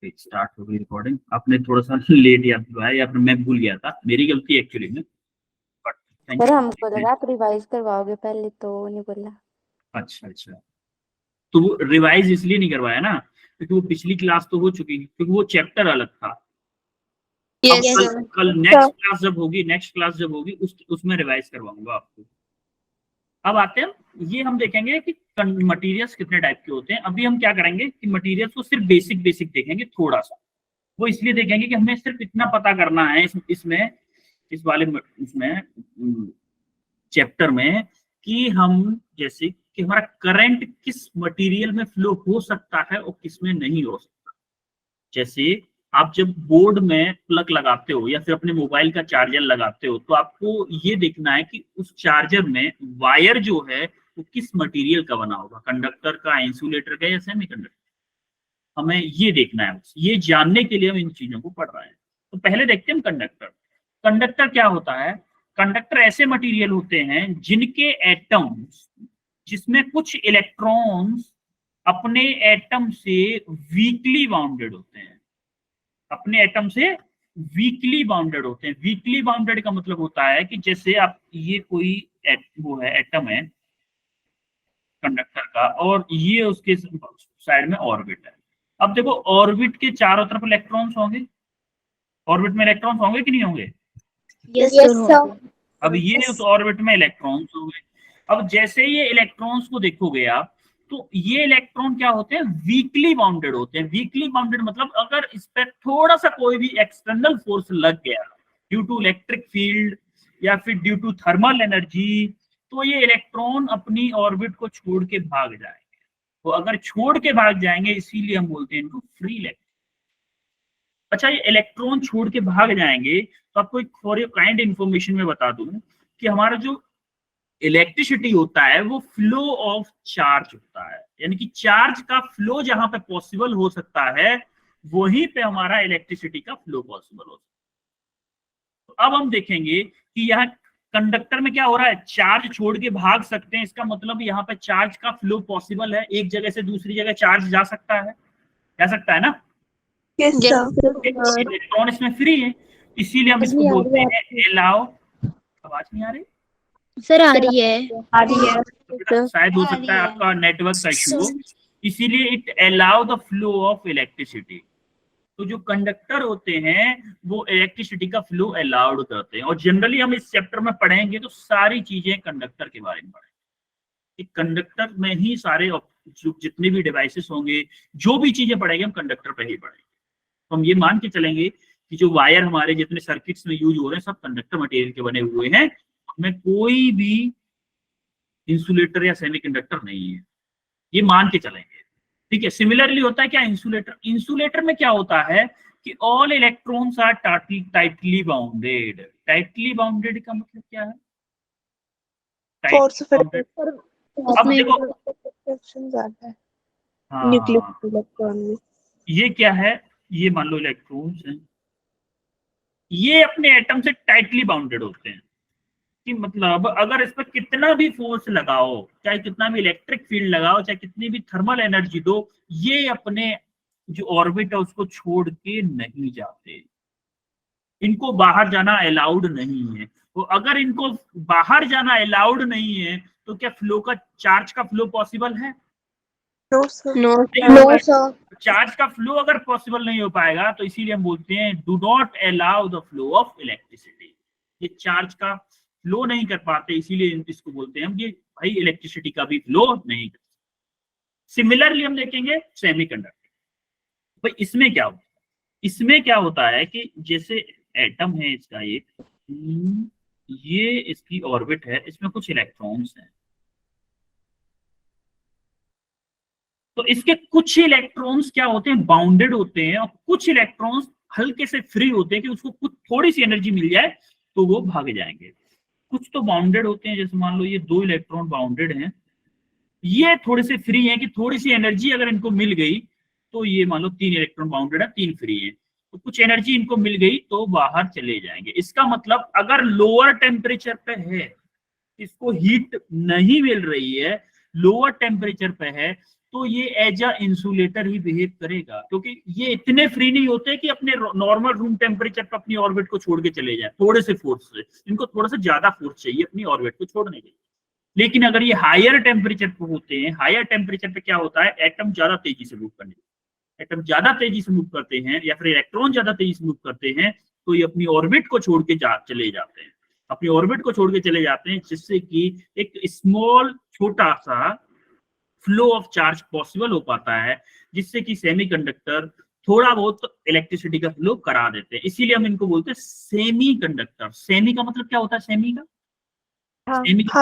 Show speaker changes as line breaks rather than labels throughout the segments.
Start हो गई recording. आपने थोड़ा सा लेट याद दिलवाया या फिर मैं भूल गया था, मेरी गलती एक्चुअली में, बट थैंक
सर
यू।
हमको लगा आप रिवाइज करवाओगे, पहले तो नहीं बोला।
अच्छा अच्छा, तो वो रिवाइज इसलिए नहीं करवाया ना क्योंकि वो पिछली क्लास तो हो चुकी, क्योंकि वो चैप्टर अलग था। अब
यस
कल
सर।
कल नेक्स्ट क्लास जब होगी, नेक्स्ट क्लास जब होगी उसमें रिवाइज करवाऊंगा आपको। अब आते हैं, ये हम देखेंगे कि मटेरियल्स कितने टाइप के होते हैं। अभी हम क्या करेंगे कि मटेरियल्स को सिर्फ बेसिक बेसिक देखेंगे थोड़ा सा। वो इसलिए देखेंगे कि हमें सिर्फ इतना पता करना है इसमें, इस वाले इसमें चैप्टर में, कि हम जैसे कि हमारा करंट किस मटेरियल में फ्लो हो सकता है और किस में नहीं हो सकता। जैसे आप जब बोर्ड में प्लग लगाते हो या फिर अपने मोबाइल का चार्जर लगाते हो, तो आपको ये देखना है कि उस चार्जर में वायर जो है वो किस मटेरियल का बना होगा, कंडक्टर का, इंसुलेटर का या सेमीकंडक्टर। हमें ये देखना है, ये जानने के लिए हम इन चीजों को पढ़ रहे हैं। तो पहले देखते हैं कंडक्टर। कंडक्टर क्या होता है? कंडक्टर ऐसे मटेरियल होते हैं जिनके एटम्स, जिसमें कुछ इलेक्ट्रॉन्स अपने एटम से वीकली बाउंडेड होते हैं, अपने एटम से वीकली बाउंडेड होते हैं। वीकली बाउंडेड का मतलब होता है कि जैसे आप, ये कोई वो है, एटम है कंडक्टर का, और ये उसके साइड में ऑर्बिट है। अब देखो, ऑर्बिट के चारों तरफ इलेक्ट्रॉन्स होंगे, ऑर्बिट में इलेक्ट्रॉन्स होंगे कि नहीं होंगे?
Yes sir.
अब ये उस ऑर्बिट में इलेक्ट्रॉन्स होंगे। अब जैसे ये इलेक्ट्रॉन्स को देखोगे आप, तो ये इलेक्ट्रॉन क्या होते हैं? वीकली बाउंडेड होते हैं। वीकली बाउंडेड मतलब अगर इस पर थोड़ा सा कोई भी एक्सटर्नल फोर्स लग गया, ड्यू टू इलेक्ट्रिक फील्ड या फिर ड्यू टू थर्मल एनर्जी, तो ये इलेक्ट्रॉन अपनी ऑर्बिट को छोड़ के भाग जाएंगे। तो अगर छोड़ के भाग जाएंगे, इसीलिए हम बोलते हैं इनको फ्री इलेक्ट्रॉन। अच्छा, ये इलेक्ट्रॉन छोड़ के भाग जाएंगे, तो आपको एक फॉर योर काइंड इंफॉर्मेशन में बता दूं कि हमारा जो इलेक्ट्रिसिटी होता है वो फ्लो ऑफ चार्ज होता है, यानी कि चार्ज का फ्लो जहां पे पॉसिबल हो सकता है, वहीं पे हमारा इलेक्ट्रिसिटी का फ्लो पॉसिबल हो सकता है। तो अब हम देखेंगे कि यहाँ कंडक्टर में क्या हो रहा है, चार्ज छोड़ के भाग सकते हैं। इसका मतलब यहाँ पे चार्ज का फ्लो पॉसिबल है, एक जगह से दूसरी जगह चार्ज जा सकता है ना? इलेक्ट्रॉन इसमें फ्री है, इसीलिए हम इसको बोलते हैं एलाउ। आवाज नहीं आ रही
सर? आ रही है।
आ रही है।
तो शायद हो सकता है आपका नेटवर्क का इशू हो, इसीलिए it allow the flow of electricity. तो जो कंडक्टर होते हैं वो इलेक्ट्रिसिटी का फ्लो अलाउड करते हैं। और जनरली हम इस चैप्टर में पढ़ेंगे तो सारी चीजें कंडक्टर के बारे में पढ़ेंगे। कंडक्टर में ही सारे जितने भी डिवाइसेस होंगे, जो भी चीजें पढ़ेंगे हम कंडक्टर पे ही पढ़ेंगे। तो हम ये मान के चलेंगे कि जो वायर हमारे जितने सर्किट्स में यूज हो रहे हैं सब कंडक्टर मटेरियल के बने हुए हैं, उनमें कोई भी इंसुलेटर या सेमीकंडक्टर नहीं है, ये मान के चलेंगे। ठीक है। सिमिलरली होता है क्या इंसुलेटर? इंसुलेटर में क्या होता है कि all electrons are tightly bounded. Tightly bounded का मतलब क्या है? अब देखो, हाँ,
इलेक्ट्रॉन में
ये क्या है? ये मान लो इलेक्ट्रॉन्स हैं, ये अपने एटम से टाइटली बाउंडेड होते हैं। कि मतलब अगर इस पर कितना भी फोर्स लगाओ, चाहे कितना भी इलेक्ट्रिक फील्ड लगाओ, चाहे कितनी भी थर्मल एनर्जी दो, ये अपने जो ऑर्बिट है उसको छोड़ के नहीं जाते। इनको बाहर जाना अलाउड नहीं है। तो अगर इनको बाहर जाना अलाउड नहीं है, तो क्या फ्लो का, चार्ज का फ्लो पॉसिबल है?
No sir.
चार्ज का फ्लो अगर पॉसिबल नहीं हो पाएगा, तो इसीलिए हम बोलते हैं do not allow the flow of electricity. ये चार्ज का फ्लो नहीं कर पाते, इसीलिए इसको बोलते हैं हम कि भाई इलेक्ट्रिसिटी का भी फ्लो नहीं कर। सिमिलरली हम देखेंगे सेमीकंडक्टर। भाई इसमें क्या होता है? इसमें क्या होता है कि जैसे एटम है इसका एक, ये इसकी ऑर्बिट है, इसमें कुछ इलेक्ट्रॉन्स हैं, तो इसके कुछ इलेक्ट्रॉन्स क्या होते हैं, बाउंडेड होते हैं, और कुछ इलेक्ट्रॉन्स हल्के से फ्री होते हैं कि उसको कुछ थोड़ी सी एनर्जी मिल जाए तो वो भाग जाएंगे। कुछ तो बाउंडेड होते हैं, जैसे मान लो ये 2 इलेक्ट्रॉन बाउंडेड हैं, ये थोड़े से फ्री हैं कि थोड़ी सी एनर्जी अगर इनको मिल गई, तो ये मान लो 3 इलेक्ट्रॉन बाउंडेड है, 3 फ्री है, तो कुछ एनर्जी इनको मिल गई तो बाहर चले जाएंगे। इसका मतलब अगर लोअर टेम्परेचर पे है, इसको हीट नहीं मिल रही है, लोअर टेम्परेचर पे है तो ये एज अ इंसुलेटर ही बिहेव करेगा, क्योंकि ये इतने फ्री नहीं होते कि अपने नॉर्मल रूम टेम्परेचर पर अपनी ऑर्बिट को छोड़ के चले जाए थोड़े से फोर्स से। इनको थोड़ा सा ज्यादा फोर्स चाहिए अपनी ऑर्बिट को छोड़ने के लिए। लेकिन अगर ये हायर टेम्परेचर पे होते हैं, हायर टेम्परेचर पे क्या होता है, एटम ज्यादा तेजी से मूव करने, एटम ज्यादा तेजी से मूव करते हैं या फिर इलेक्ट्रॉन ज्यादा तेजी से मूव करते हैं, तो ये अपनी ऑर्बिट को छोड़ के चले जाते हैं, अपनी ऑर्बिट को छोड़ के चले जाते हैं, जिससे कि एक स्मॉल छोटा सा फ्लो ऑफ चार्ज पॉसिबल हो पाता है, जिससे कि सेमीकंडक्टर थोड़ा बहुत इलेक्ट्रिसिटी का फ्लो करा देते हैं। इसीलिए हम इनको बोलते हैं सेमी कंडक्टर। सेमी का मतलब क्या होता है, सेमी का सेमी का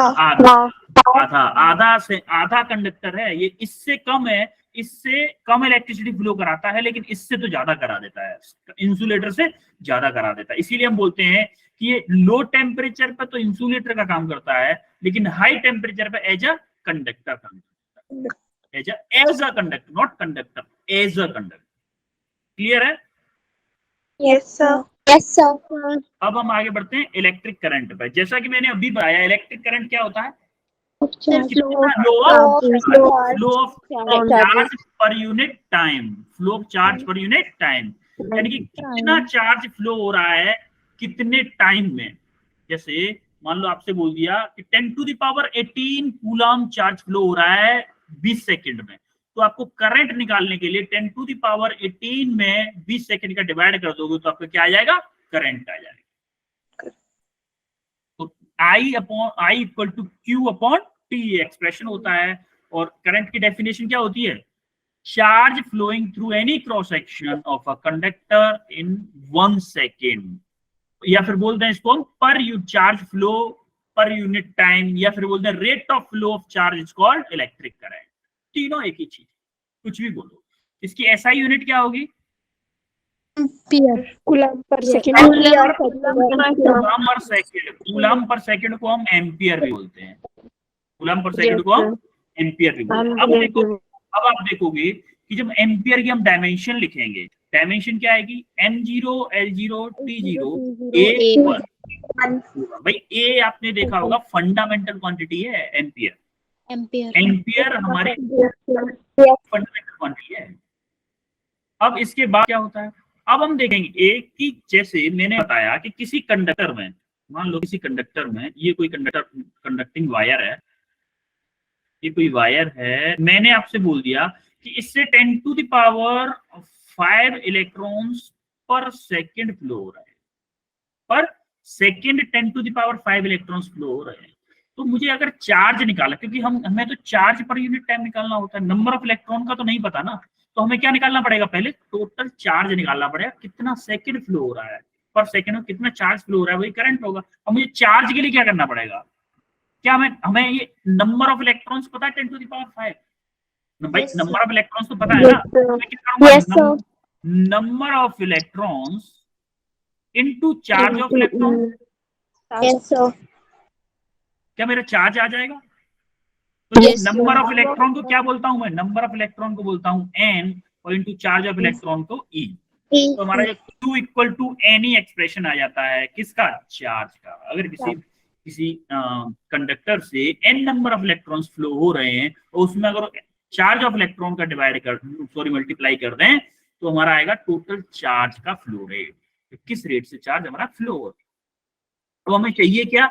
आधा कंडक्टर है, ये इससे कम है, इससे कम इलेक्ट्रिसिटी फ्लो कराता है, लेकिन इससे तो ज्यादा करा देता है, इंसुलेटर से ज्यादा करा देता है। इसीलिए हम बोलते हैं कि ये लो टेम्परेचर पर तो इंसुलेटर का काम करता है, लेकिन हाई टेम्परेचर पर एज अ कंडक्टर काम करता है, as a conductor, not conductor, as a conductor. Clear है?
Yes sir.
अब हम आगे बढ़ते हैं इलेक्ट्रिक करंट पर। जैसा कि मैंने अभी बताया, इलेक्ट्रिक करंट क्या होता है, फ्लो ऑफ चार्ज पर unit time, flow of charge पर यूनिट टाइम, यानी कि कितना चार्ज फ्लो हो रहा है कितने टाइम में। जैसे मान लो आपसे बोल दिया कि 10⁻18 कूलम चार्ज फ्लो हो रहा है 20 सेकंड में, तो आपको करंट निकालने के लिए 10⁻18 में 20 सेकंड का डिवाइड कर दोगे तो आपको क्या आ जाएगा, करंट आ जाएगा। तो I equal to Q upon T expression होता है। और करंट की डेफिनेशन क्या होती है, charge flowing through any cross section of a conductor in 1 second, या फिर बोलते हैं इसको हम per charge flow per unit time, या फिर बोलते हैं rate of flow of charge is called electric current. तीनों एक ही चीज, कुछ भी बोलो। इसकी एसआई यूनिट क्या होगी,
coulomb per second.
Coulomb per second. Coulomb per second को हम एम्पियर भी बोलते हैं, कूलम पर सेकंड को हम एम्पियर भी बोलते हैं। अब आप देखोगे कि जब एम्पियर की हम डायमेंशन लिखेंगे, डायमेंशन क्या आएगी, M0 L0 T0 A1। भाई ए आपने देखा होगा फंडामेंटल क्वांटिटी है एम्पियर, एम्पियर हमारे फंडामेंटल क्वांटिटी है। अब इसके बाद क्या होता है, अब हम देखेंगे एक कि जैसे मैंने बताया कि किसी कंडक्टर में, मान लो किसी कंडक्टर में ये कोई कंडक्टिंग वायर है, ये कोई वायर है, मैंने आपसे बोल दिया कि इससे 10⁻5 इलेक्ट्रॉन्स पर सेकंड फ्लो हो रहा है, पर सेकंड 10⁻5 इलेक्ट्रॉन्स फ्लो हो रहे हैं। तो मुझे अगर चार्ज निकाला, क्योंकि हमें तो चार्ज पर यूनिट टाइम निकालना होता है, नंबर ऑफ इलेक्ट्रॉन का तो नहीं पता ना, तो हमें क्या निकालना पड़ेगा, पहले टोटल चार्ज निकालना पड़ेगा, कितना सेकंड फ्लो हो रहा है, पर सेकंड में कितना चार्ज फ्लो हो रहा है, वही करंट होगा। अब मुझे चार्ज के लिए क्या करना पड़ेगा, क्या हमें ये नंबर ऑफ इलेक्ट्रॉन्स पता है 10⁻5, भाई नंबर ऑफ इलेक्ट्रॉन्स तो पता है ना, number of electrons into charge of electron, क्या मेरा चार्ज आ जाएगा। तो नंबर ऑफ इलेक्ट्रॉन को क्या बोलता हूं मैं, नंबर ऑफ इलेक्ट्रॉन को बोलता हूं n, और इनटू चार्ज ऑफ इलेक्ट्रॉन को e। तो हमारा Q इक्वल टू n ही एक्सप्रेशन आ जाता है, किसका, चार्ज का। अगर किसी कंडक्टर से n number of electrons flow हो रहे हैं और उसमें अगर चार्ज ऑफ इलेक्ट्रॉन का मल्टीप्लाई कर दें तो हमारा आएगा टोटल चार्ज का फ्लो रेट, तो किस रेट से चार्ज हमारा फ्लो हो रहा है। तो हमें चाहिए क्या,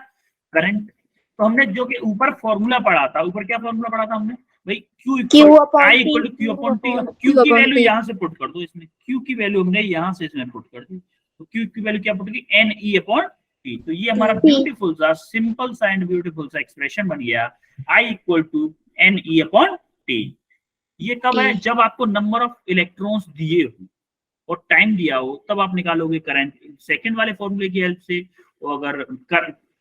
करंट। तो हमने जो कि ऊपर फॉर्मूला पढ़ा था, ऊपर क्या फॉर्मूला पढ़ा था हमने, भाई Q equal to Q upon T। Q की वैल्यू यहाँ से पुट कर दो, इसमें Q की वैल्यू हमने यहाँ से इसमें पुट कर दी, तो Q की वैल्यू क्या पुट की, NE अपॉन T। तो ये हमारा ब्यूटीफुल सा, सिंपल सा एंड ब्यूटीफुल सा एक्सप्रेशन बन गया, I equal to NE upon T। ये कब है, जब आपको नंबर ऑफ इलेक्ट्रॉन्स दिए हो और टाइम दिया हो, तब आप निकालोगे करंट सेकंड वाले फॉर्मूले की हेल्प से। और अगर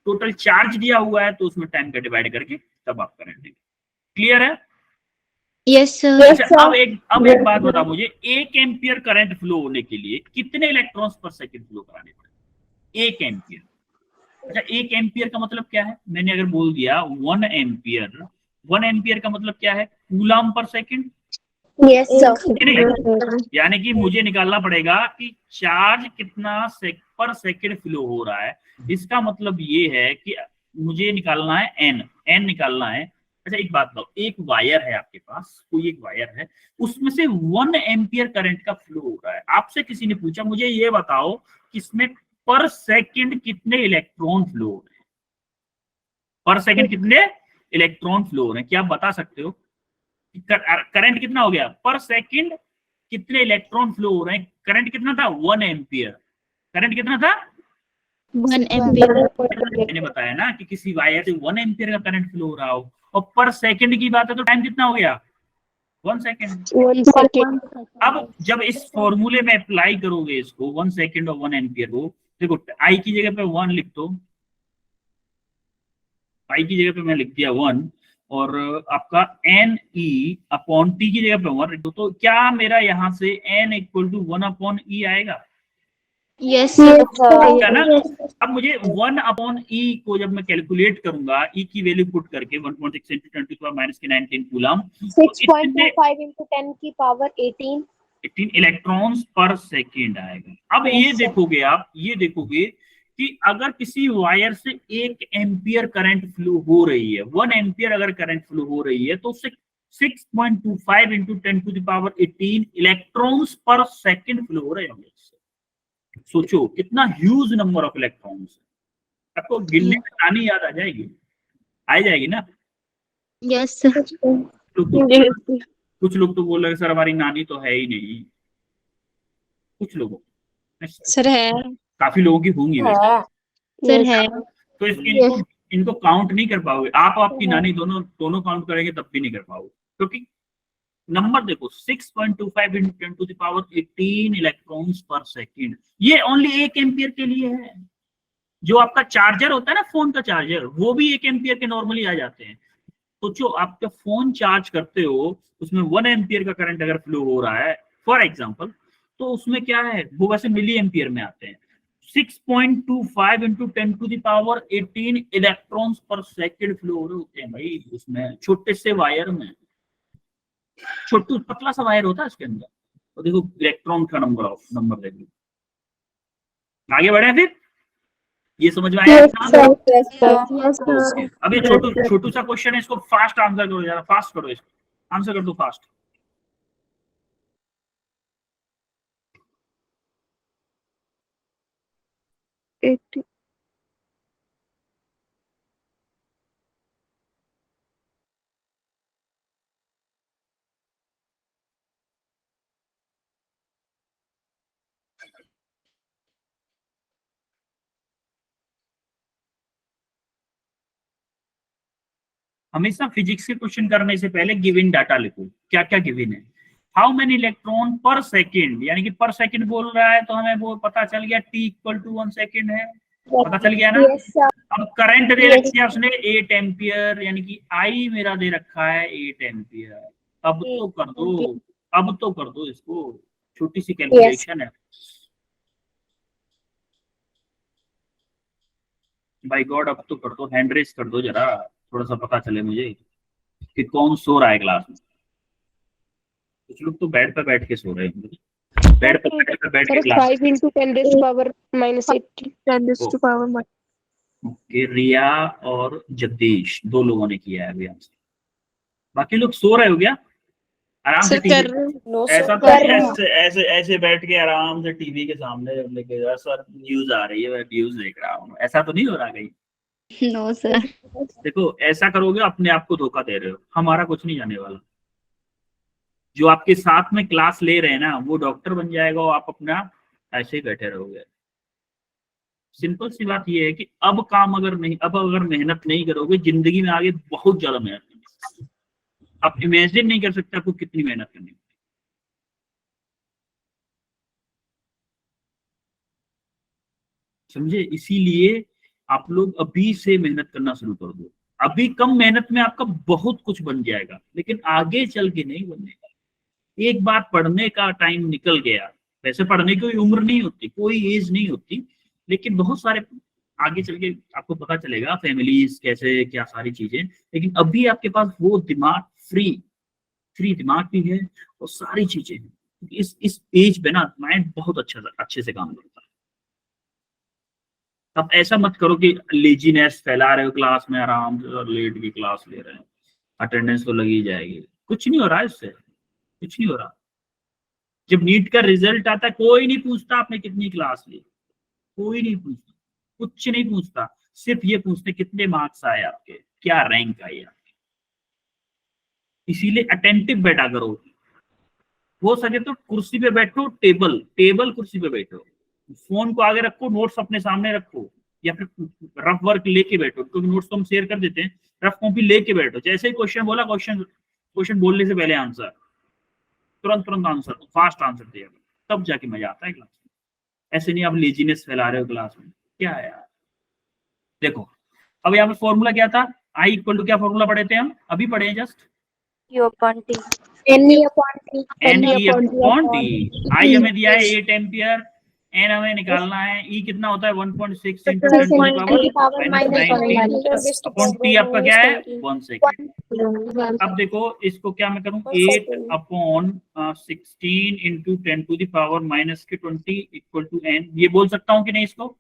टोटल चार्ज दिया हुआ है तो उसमें टाइम का डिवाइड करके तब आप करंट देंगे। क्लियर है?
Yes sir.
अच्छा, अब एक बात बताओ मुझे, 1 एम्पियर करंट फ्लो होने के लिए कितने इलेक्ट्रॉन्स पर सेकंड फ्लो कराने पड़े, 1 एम्पियर। अच्छा, 1 एम्पियर का मतलब क्या है, मैंने अगर बोल दिया 1 एम्पियर, 1 एम्पियर का मतलब क्या है, coulomb per second.
Yes sir.
यानी कि मुझे निकालना पड़ेगा कि चार्ज कितना पर सेकंड फ्लो हो रहा है। इसका मतलब ये है कि मुझे निकालना है n निकालना है, अच्छा एक बात बताओ, एक वायर है आपके पास, कोई एक वायर है, उसमें से 1 एम्पियर करंट का फ्लो हो रहा है। आपसे किसी ने पूछा मुझे ये बताओ कि इसमें पर सेकंड कितने इलेक्ट्रॉन फ्लो हो रहे हैं, पर सेकंड कितने इलेक्ट्रॉन फ्लो हो रहे हैं, क्या आप बता सकते हो? करंट कितना हो गया, पर सेकंड कितने इलेक्ट्रॉन फ्लो हो रहे हैं? करंट कितना था, 1 एम्पियर। करंट कितना था?
1 एम्पियर।
मैंने बताया ना कि किसी वायर से 1 एम्पियर का करंट फ्लो हो रहा हो, और पर सेकंड की बात है तो टाइम कितना हो गया, 1 सेकंड।
1 second.
अब जब इस फॉर्मूले में अप्लाई करोगे इसको 1 सेकंड और 1 एम्पियर को, देखो आई की जगह पे 1 लिख दो, आई की जगह पे मैं लिख दिया 1, और आपका एन ई अपॉन टी की जगह पे 1 लिख दो, तो क्या मेरा यहाँ से एन इक्वल टू 1 अपॉन ई आएगा?
Yes sir.
ठीक है ना? अब मुझे 1 अपॉन ई को जब मैं कैलकुलेट करूंगा, ई की वैल्यू पुट करके 1.6 into 10 to the power minus 19 coulomb,
6.25 into 10 की पावर 18
इलेक्ट्रॉन्स पर सेकेंड आएगा। अब ये देखोगे आप, ये देखोगे कि अगर किसी वायर से 1 एम्पियर करंट फ्लो हो रही है, 1 एम्पियर अगर करंट फ्लो हो रही है, तो उससे 6.25 into 10 to the power 18 electrons पर सेकेंड फ्लो हो रहे होंगे। सोचो कितना ह्यूज नंबर ऑफ इलेक्ट्रॉन्स। आपको गिनने में नानी याद आ जाएगी, आ जाएगी ना?
Yes sir.
कुछ लोग तो बोल रहे सर हमारी नानी तो है ही नहीं, कुछ लोगों,
सर है,
काफी लोगों की होंगी वैसे,
सर है।
तो इनको काउंट नहीं कर पाओगे आप, आपकी नानी दोनों काउंट करेंगे तब भी नहीं कर पाओगे, क्योंकि नंबर देखो 6.25 into 10 to the power 18 electrons पर सेकेंड, ये ओनली 1 एम्पियर के लिए है। जो आपका चार्जर होता है ना, फोन का चार्जर, वो भी 1 एम्पियर के नॉर्मली आ जाते हैं। सोचो आप जब फोन चार्ज करते हो, उसमें 1 एम्पियर का करंट अगर फ्लो हो रहा है फॉर एग्जांपल, तो उसमें क्या है, वो वैसे मिली एम्पियर में आते हैं। 6.25 into 10 to the power 18 electrons पर सेकेंड फ्लो हो रहे होते हैं भाई उसमें, छोटे से वायर में, छोटू पतला सा वायर होता है इसके अंदर, तो देखो इलेक्ट्रॉन का नंबर देखो। आगे बढ़े फिर, ये समझ में आया? ओके, अब ये छोटू सा क्वेश्चन है, इसको फास्ट आंसर करो, जरा फास्ट करो, इसको आंसर कर दो फास्ट। हमेशा फिजिक्स के क्वेश्चन करने से पहले गिवन डाटा लिखो, क्या क्या गिवन है। How many electron per second, यानी कि पर सेकेंड बोल रहा है तो हमें वो पता चल गया t इक्वल टू 1 सेकेंड है, पता चल गया ना? अब करंट दे रखी है उसने 8 एम्पियर, यानी कि आई मेरा दे रखा है 8 एम्पियर। अब तो कर दो, अब तो कर दो इसको, छोटी सी कैलकुलेशन है भाई गॉड, अब तो कर दो, हैंड रेस कर दो जरा, थोड़ा सा पता चले मुझे कि कौन सो रहा है क्लास में। कुछ लोग तो बेड पे बैठ के सो रहे हैं, बेड पे बैठ के class.
5 into 10 raised to power minus 8 10 raised to power minus।
Okay, Riya और जगदीश 2 लोगों ने किया है अभी आंसर, बाकी लोग सो रहे हो गया आराम से टीवी, ऐसा तो ऐसे बैठ के आराम से टीवी के सामने लेके, सर न्यूज आ रही है मैं न्यूज देख रहा हूँ, ऐसा तो नहीं हो रहा कहीं?
No sir.
देखो ऐसा करोगे अपने आप को धोखा दे रहे हो, हमारा कुछ नहीं जाने वाला। जो आपके साथ में क्लास ले रहे हैं ना, वो डॉक्टर बन जाएगा और आप अपना ऐसे ही बैठे रहोगे। सिंपल सी बात ये है कि अब अगर मेहनत नहीं करोगे, जिंदगी में आगे बहुत ज्यादा मेहनत करनी, आप इमेजिन नहीं कर सकते आपको कितनी मेहनत करनी है। समझे? इसीलिए आप लोग अभी से मेहनत करना शुरू कर दो। अभी कम मेहनत में आपका बहुत कुछ बन जाएगा, लेकिन आगे चल के नहीं बनेगा। एक बार पढ़ने का टाइम निकल गया, वैसे पढ़ने की कोई उम्र नहीं होती, कोई एज नहीं होती, लेकिन बहुत सारे आगे चल के आपको पता चलेगा फैमिलीज कैसे, क्या सारी चीजें, लेकिन अभी आपके पास वो दिमाग फ्री दिमाग भी है और सारी चीजें हैं। इस एज पे ना माइंड बहुत अच्छे से काम करता है। अब ऐसा मत करो कि लेजीनेस फैला रहे हो क्लास में, आराम से और लेट की क्लास ले रहे हैं। अटेंडेंस तो लगी जाएगी, कुछ नहीं हो रहा इससे, कुछ नहीं हो रहा। जब नीट का रिजल्ट आता है कोई नहीं पूछता आपने कितनी क्लास ली, कोई नहीं पूछता, कुछ नहीं पूछता, सिर्फ ये पूछते कितने मार्क्स आए आपके, क्या रैंक आई आपकी। इसीलिए अटेंटिव बैठा करो, हो सके तो कुर्सी पे बैठो, टेबल कुर्सी पे बैठो, फोन को आगे रखो, नोट्स अपने सामने रखो, या फिर रफ वर्क लेके बैठो, क्योंकि नोट्स तो हम शेयर कर देते हैं, रफ कॉपी लेके बैठो, जैसे ही क्वेश्चन बोला क्वेश्चन बोलने से पहले आंसर, तुरंत आंसर, फास्ट आंसर दिया, तब जाके मजा आता है क्लास में। ऐसे नहीं आप लेजीनेस फैला रहे हो क्लास में, क्या है यार। देखो अब यहाँ पे फॉर्मूला क्या था, आई इक्वल टू क्या फॉर्मूला पढ़े थे हम, अभी पढ़े हैं just,
Q upon T.
NE upon T.
NE upon T। आई हमें दिया है 8 एम्पियर, एन हमें निकालना है, ई कितना होता है 1.6 into 10 to the power -19 upon T आपका क्या है 1 सेकेंड। अब देखो इसको क्या मैं करूं, 8 अपॉन 16 into 10 to the power -20 equal to n, ये बोल सकता हूं कि नहीं इसको?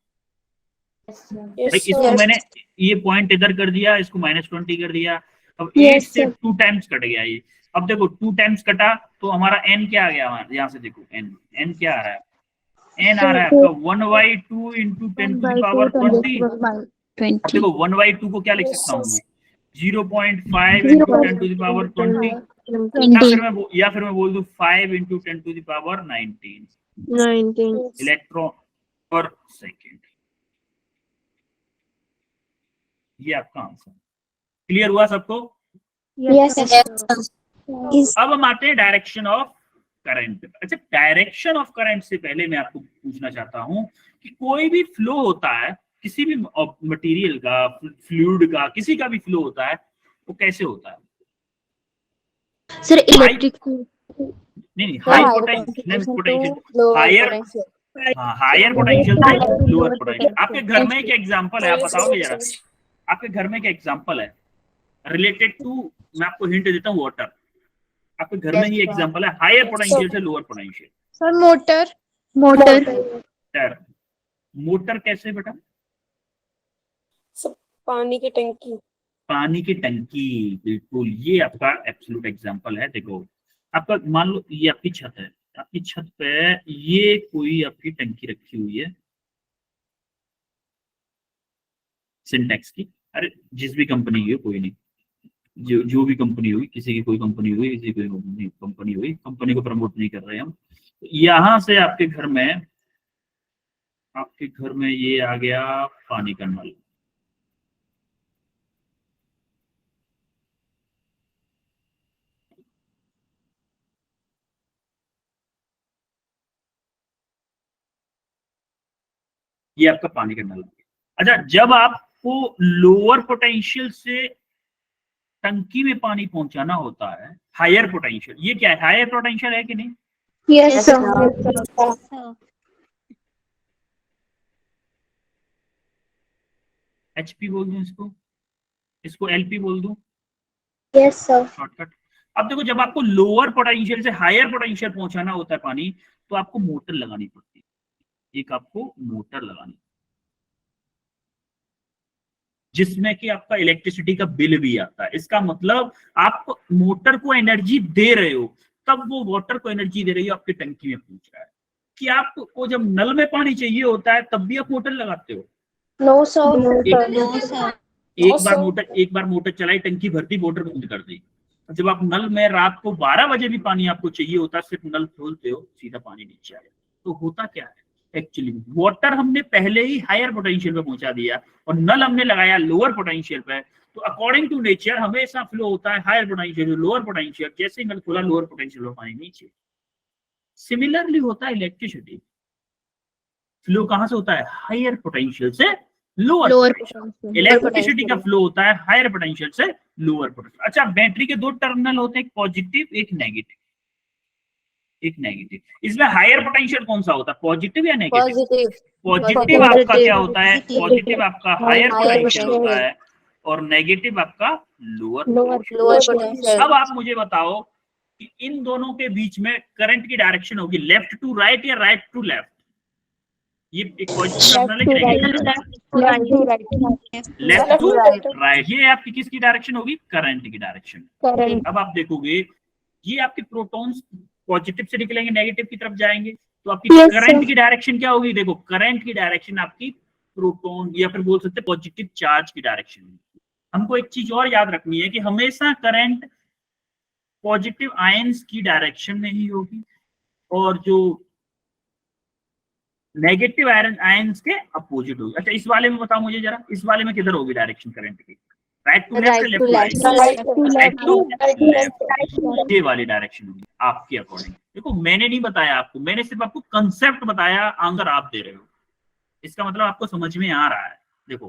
भाई इसको मैंने ये पॉइंट इधर कर दिया, इसको -20 कर दिया, अब 8 से 2 टाइम्स कट गया ये। अब देखो 2 टाइम्स कटा तो हमारा n क्या आ गया, हमारा यहाँ से देखो n क्या आ रहा है, n आ रहा है आपका 1/2 into 10 to the power 20। अब देखो 1/2 को क्या लिख सकता हूँ मैं, 0.5 into 10 to the power 20, या फिर मैं बोल दूं 5 into 10 to the power 19 electron per second. ये आपका आंसर, क्लियर हुआ सबको? अब हम आते हैं डायरेक्शन ऑफ करंट। अच्छा, डायरेक्शन ऑफ करंट से पहले मैं आपको पूछना चाहता हूं कि कोई भी फ्लो होता है, किसी भी मटेरियल का, फ्लूइड का, किसी का भी फ्लो होता है, वो कैसे होता है?
सर इलेक्ट्रिक,
नहीं हाई पोटेंशियल, हायर पोटेंशियल से लोअर पोटेंशियल। आपके घर में क्या एग्जांपल है, आप बताओगे जरा, आपके घर में क्या एग्जांपल है रिलेटेड टू, मैं आपको हिंट देता हूँ, वाटर। आपके घर में ये एग्जांपल है हायर पोटेंशियल से lower potential.
Sir motor
motor कैसे बेटा?
पानी की टंकी,
पानी की टंकी, बिल्कुल, ये आपका एब्सोल्यूट एग्जांपल है। देखो आपका मान लो ये आपकी छत है, आपकी छत पे ये कोई आपकी टंकी रखी हुई है सिंटेक्स की, अरे जिस भी कंपनी की हो, कोई नहीं, जो भी कंपनी हुई, किसी की कोई कंपनी हुई, किसी की कंपनी हुई, कंपनी को प्रमोट नहीं कर रहे हम। यहां से आपके घर में ये आ गया पानी का नल, ये आपका पानी का नल। अच्छा, जब आपको लोअर पोटेंशियल से टंकी में पानी पहुंचाना होता है, हायर पोटेंशियल, ये क्या है, हायर पोटेंशियल है कि नहीं?
यस सर,
एचपी बोल दूं इसको एलपी बोल दूं,
यस सर।
शॉर्टकट। अब देखो जब आपको लोअर पोटेंशियल से हायर पोटेंशियल पहुंचाना होता है पानी, तो आपको मोटर लगानी पड़ती है, एक आपको मोटर लगानी, जिसमें कि आपका इलेक्ट्रिसिटी का बिल भी आता है। इसका मतलब आप मोटर को एनर्जी दे रहे हो, तब वो वाटर को एनर्जी दे रही हो, आपकी टंकी में पहुंच रहा है। कि आपको जब नल में पानी चाहिए होता है तब भी आप मोटर लगाते हो?
नो सर,
एक बार मोटर चलाई, टंकी भरती, मोटर बंद कर दी। जब आप नल में रात को 12 बजे भी पानी आपको चाहिए होता है, सिर्फ नल खोलते हो, सीधा पानी नीचे आएगा। तो होता क्या है, एक्चुअली वाटर हमने पहले ही हायर पोटेंशियल पे पहुंचा दिया और नल हमने लगाया लोअर पोटेंशियल पे। तो अकॉर्डिंग टू नेचर हमेशा फ्लो होता है हायर पोटेंशियल लोअर पोटेंशियल, जैसे ही नल खोला लोअर पोटेंशियल में पानी नीचे। सिमिलरली होता है इलेक्ट्रिसिटी, फ्लो कहां से होता है, हायर पोटेंशियल से लोअर पोटेंशियल। इलेक्ट्रिसिटी का फ्लो होता है हायर पोटेंशियल से लोअर पोटेंशियल। अच्छा, बैटरी के दो टर्मिनल होते हैं, एक पॉजिटिव एक नेगेटिव, इसमें हायर पोटेंशियल कौन सा होता है, पॉजिटिव या नेगेटिव? पॉजिटिव आपका क्या होता है, पॉजिटिव आपका हायर पोटेंशियल होता है और नेगेटिव आपका लोअर पोटेंशियल। अब आप मुझे बताओ कि इन दोनों के बीच में करंट की डायरेक्शन होगी लेफ्ट टू राइट या राइट टू लेफ्ट? ये एक पॉजिटिव टर्मिनल है कि negative terminal?
Left to right,
left to
right.
Right. ये आपकी किसकी डायरेक्शन होगी? करंट की डायरेक्शन।
करंट।
अब आप देखोगे ये आपके प्रोटॉन्स पॉजिटिव से निकलेंगे, नेगेटिव की तरफ जाएंगे, तो आपकी
Yes,
करंट
sir.
की डायरेक्शन क्या होगी? देखो करंट की डायरेक्शन आपकी प्रोटॉन या फिर बोल सकते हैं पॉजिटिव चार्ज की डायरेक्शन। हमको एक चीज और याद रखनी है कि हमेशा करंट पॉजिटिव आयंस की डायरेक्शन में ही होगी और जो नेगेटिव आयंस के अपोजिट होगी। अच्छा इस वाले में बताओ मुझे जरा, इस वाले में किधर होगी डायरेक्शन करंट की? Right to left,
Right
left
to
to
left.
Right?
Right to
right to left, ये वाली डायरेक्शन होगी आपके अकॉर्डिंग। देखो मैंने नहीं बताया आपको, मैंने सिर्फ आपको कंसेप्ट बताया, आंसर आप दे रहे हो, इसका मतलब आपको समझ में आ रहा है। देखो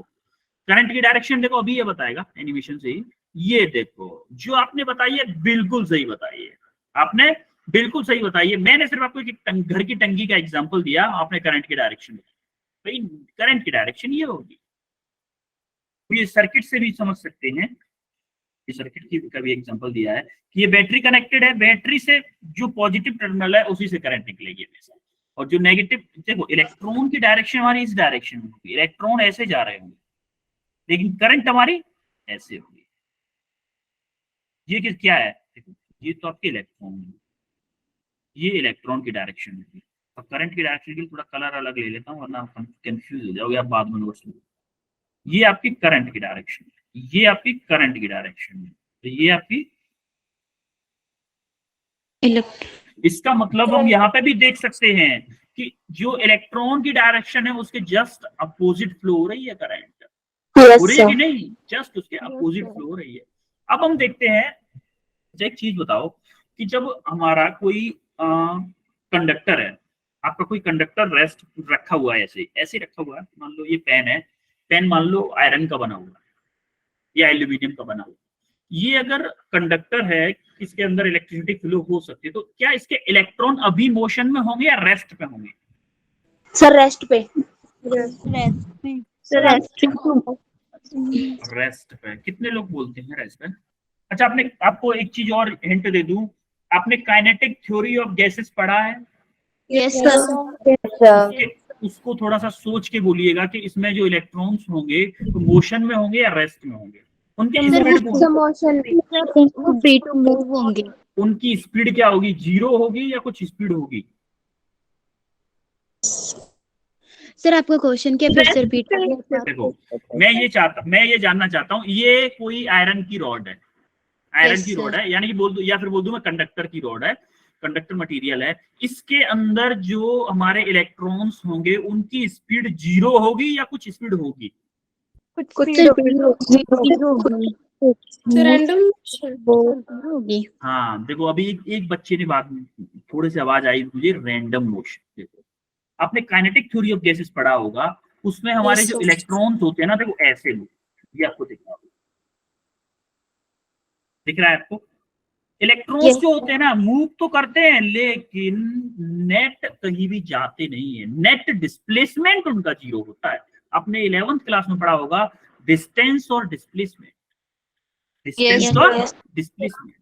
करंट की डायरेक्शन देखो अभी ये बताएगा एनिमेशन से ही। ये देखो जो आपने बताई है बिल्कुल सही बताई है, आपने बिल्कुल सही बताई है। मैंने सिर्फ आपको एक घर की टंकी का एग्जांपल दिया, आपने करंट की डायरेक्शन भाई, करंट की डायरेक्शन ये होगी। ये सर्किट से भी समझ सकते हैं, ये सर्किट की का भी एग्जांपल दिया है कि ये बैटरी कनेक्टेड है, बैटरी से जो पॉजिटिव टर्मिनल है उसी से करंट निकलेगी हमेशा, और जो नेगेटिव, देखो इलेक्ट्रॉन की डायरेक्शन हमारी इस डायरेक्शन में होगी, इलेक्ट्रॉन ऐसे जा रहे होंगे, लेकिन करंट हमारी ऐसे होगी। ये क्या है? देखो ये तो आपके इलेक्ट्रॉन है, ये इलेक्ट्रॉन की डायरेक्शन होगी। और करंट की डायरेक्शन के लिए थोड़ा कलर अलग ले लेता हूँ वरना कंफ्यूज हो जाओगे आप बाद में नोट्स में। ये आपकी करंट की डायरेक्शन है, ये आपकी करंट की डायरेक्शन है, तो ये आपकी, इसका मतलब हम यहाँ पे भी देख सकते हैं कि जो इलेक्ट्रॉन की डायरेक्शन है उसके जस्ट अपोजिट फ्लो हो रही है करंट, हो रही है कि नहीं? जस्ट उसके अपोजिट फ्लो हो रही है। अब हम देखते हैं, एक चीज बताओ कि जब हमारा कोई कंडक्टर है, आपका कोई कंडक्टर रेस्ट रखा हुआ है, ऐसे ऐसे रखा हुआ है, मान लो ये पेन है, पेन मान लो आयरन का बना हुआ है या एल्यूमिनियम का बना हुआ है, ये अगर कंडक्टर है इसके अंदर इलेक्ट्रिसिटी फ्लो हो सकती है, तो क्या इसके इलेक्ट्रॉन अभी मोशन में होंगे या रेस्ट पे होंगे?
सर रेस्ट पे।
रेस्ट पे। कितने लोग बोलते हैं रेस्ट पे? अच्छा आपने, आपको एक चीज और हिंट दे दूं, आपने काइनेटिक थ्योरी ऑफ गैसेस पढ़ा है?
Yes sir.
उसके, उसको थोड़ा सा सोच के बोलिएगा कि इसमें जो इलेक्ट्रॉन्स होंगे तो मोशन में होंगे या रेस्ट में होंगे? उनकी स्पीड,
मोशन में।
वो फ्री टू मूव होंगे।
उनकी स्पीड क्या होगी? जीरो होगी या कुछ स्पीड होगी?
सर आपका क्वेश्चन क्या फिर से रिपीट करिए।
देखो मैं ये जानना चाहता हूँ, ये कोई आयरन की रॉड है, आयरन
Yes,
की रॉड
sir.
है, यानी कि बोल दो या फिर बोल दूं मैं कंडक्टर की रॉड है, कंडक्टर मटेरियल है, इसके अंदर जो हमारे इलेक्ट्रॉन्स होंगे उनकी स्पीड जीरो होगी या कुछ स्पीड होगी?
कुछ
रैंडम होगी।
हाँ देखो अभी एक बच्चे ने बात, थोड़े से आवाज आई मुझे, रैंडम मोशन। देखो आपने काइनेटिक थ्योरी ऑफ गैसेस पढ़ा होगा, उसमें हमारे जो इलेक्ट्रॉन्स होते हैं ना, देखो ऐसे ये आपको दिख रहा है आपको? इलेक्ट्रॉन्स जो होते हैं ना मूव तो करते हैं लेकिन नेट कहीं भी जाते नहीं है, नेट डिस्प्लेसमेंट उनका जीरो होता है। आपने 11th क्लास में पढ़ा होगा डिस्टेंस और डिस्प्लेसमेंट, डिस्टेंस और डिस्प्लेसमेंट।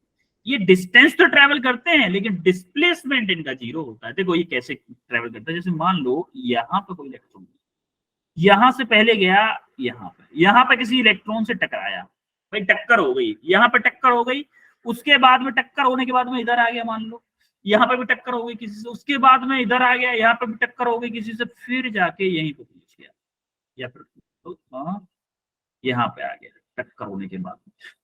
ये डिस्टेंस तो ट्रेवल करते हैं लेकिन डिस्प्लेसमेंट इनका जीरो होता है। देखो ये कैसे ट्रेवल करता है, जैसे मान लो यहाँ पे कोई इलेक्ट्रॉन, यहां से पहले गया यहाँ पे किसी इलेक्ट्रॉन से टकराया, भाई टक्कर हो गई, यहाँ पे टक्कर हो गई, उसके बाद में टक्कर होने के बाद में इधर आ गया, मान लो यहाँ पे भी टक्कर हो गई किसी से, उसके बाद में इधर आ गया, यहाँ पे भी टक्कर हो गई किसी से, फिर जाके यहीं पे पहुंच गया, या फिर तो यहाँ पे आ गया टक्कर होने के बाद।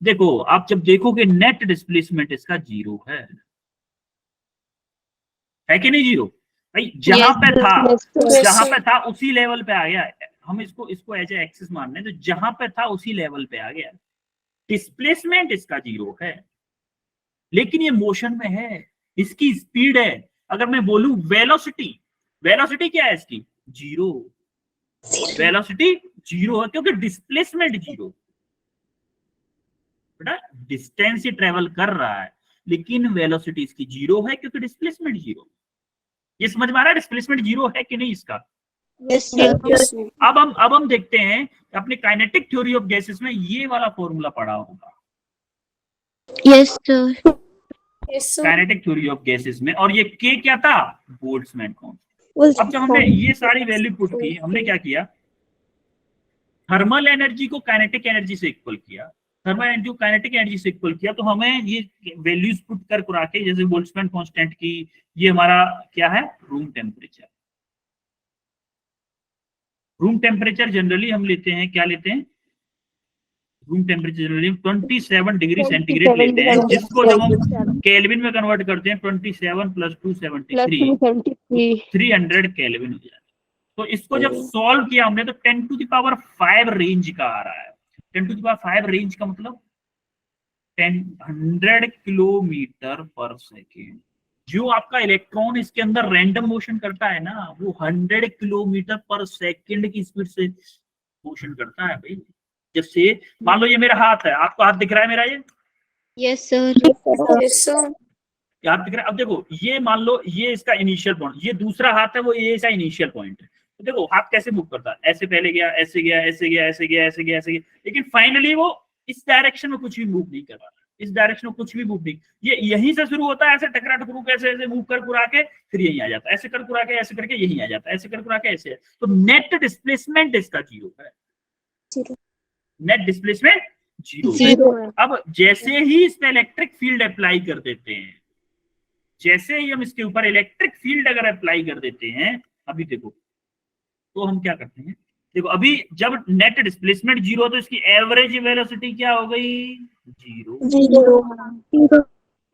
देखो आप जब देखोगे नेट डिस्प्लेसमेंट इसका जीरो है कि नहीं जीरो? भाई जहां पे था उसी लेवल पे आ गया, हम इसको एज ए एक्सिस मान रहे हैं, तो जहां पे था उसी लेवल पे आ गया, डिस्प्लेसमेंट इसका जीरो है, लेकिन ये मोशन में है, इसकी स्पीड है। अगर मैं बोलूं वेलोसिटी, वेलोसिटी क्या है इसकी? जीरो, वेलोसिटी जीरो है क्योंकि डिस्प्लेसमेंट जीरो। बेटा डिस्टेंस ही ट्रेवल कर रहा है लेकिन वेलोसिटी इसकी जीरो है क्योंकि डिस्प्लेसमेंट जीरो। ये समझ में आ रहा है डिस्प्लेसमेंट जीरो है कि नहीं इसका?
Yes sir.
अब हम देखते हैं अपने काइनेटिक थ्योरी ऑफ गैसेस में ये वाला फॉर्मूला पढ़ा होगा।
Yes sir.
Kinetic theory of gases में, और ये के क्या था? Boltzmann constant. अब जब हमने ये सारी वैल्यू पुट की, हमने क्या किया, थर्मल एनर्जी को काइनेटिक एनर्जी से इक्वल किया, थर्मल एनर्जी को काइनेटिक एनर्जी से इक्वल किया, तो हमें ये वैल्यूज पुट कर करा के, जैसे बोल्ट्जमैन कांस्टेंट की, ये हमारा क्या है, room temperature. Room temperature generally हम लेते हैं, क्या लेते हैं, room temperature generally 27 degree centigrade लेते हैं, जिसको जब हम केल्विन में कन्वर्ट करते हैं 27 + 273 300 केल्विन हो जाता है। तो इसको जब सॉल्व किया हमने तो 10⁵ रेंज का आ रहा है। 10⁵ रेंज का मतलब 100 किलोमीटर पर सेकेंड। जो आपका इलेक्ट्रॉन इसके अंदर रैंडम मोशन करता है ना, वो 100 किलोमीटर पर सेकेंड की स्पीड से मोशन करता है भाई। जैसे मान लो ये मेरा हाथ है, आपको हाथ दिख रहा है मेरा, ये
यस सर।
हाथ दिख रहा है। अब देखो ये मान लो ये इसका इनिशियल पॉइंट, ये दूसरा हाथ है, वो ये इसका इनिशियल पॉइंट है। तो देखो हाथ कैसे मूव करता है, ऐसे पहले गया, ऐसे गया, ऐसे गया, ऐसे गया, ऐसे गया, ऐसे गया, लेकिन फाइनली वो इस डायरेक्शन में कुछ भी मूव नहीं कर रहा, इस डायरेक्शन में कुछ भी मूव नहीं, ये यहीं से शुरू होता है, ऐसे टकरा टकरू के ऐसे ऐसे मूव कर कुरा के फिर यहीं आ जाता है, ऐसे कर कुरा के ऐसे करके यहीं आ जाता है, ऐसे कर कुरा के ऐसे। तो नेट डिस्प्लेसमेंट इसका 0 है, नेट डिस्प्लेसमेंट 0 है। अब जैसे ही इस पे इलेक्ट्रिक फील्ड अप्लाई कर देते हैं, जैसे ही हम इसके ऊपर इलेक्ट्रिक फील्ड अगर अप्लाई कर देते हैं, अभी देखो तो हम क्या करते हैं, देखो अभी जब नेट डिस्प्लेसमेंट 0 तो इसकी एवरेज वेलोसिटी क्या हो गई, 0।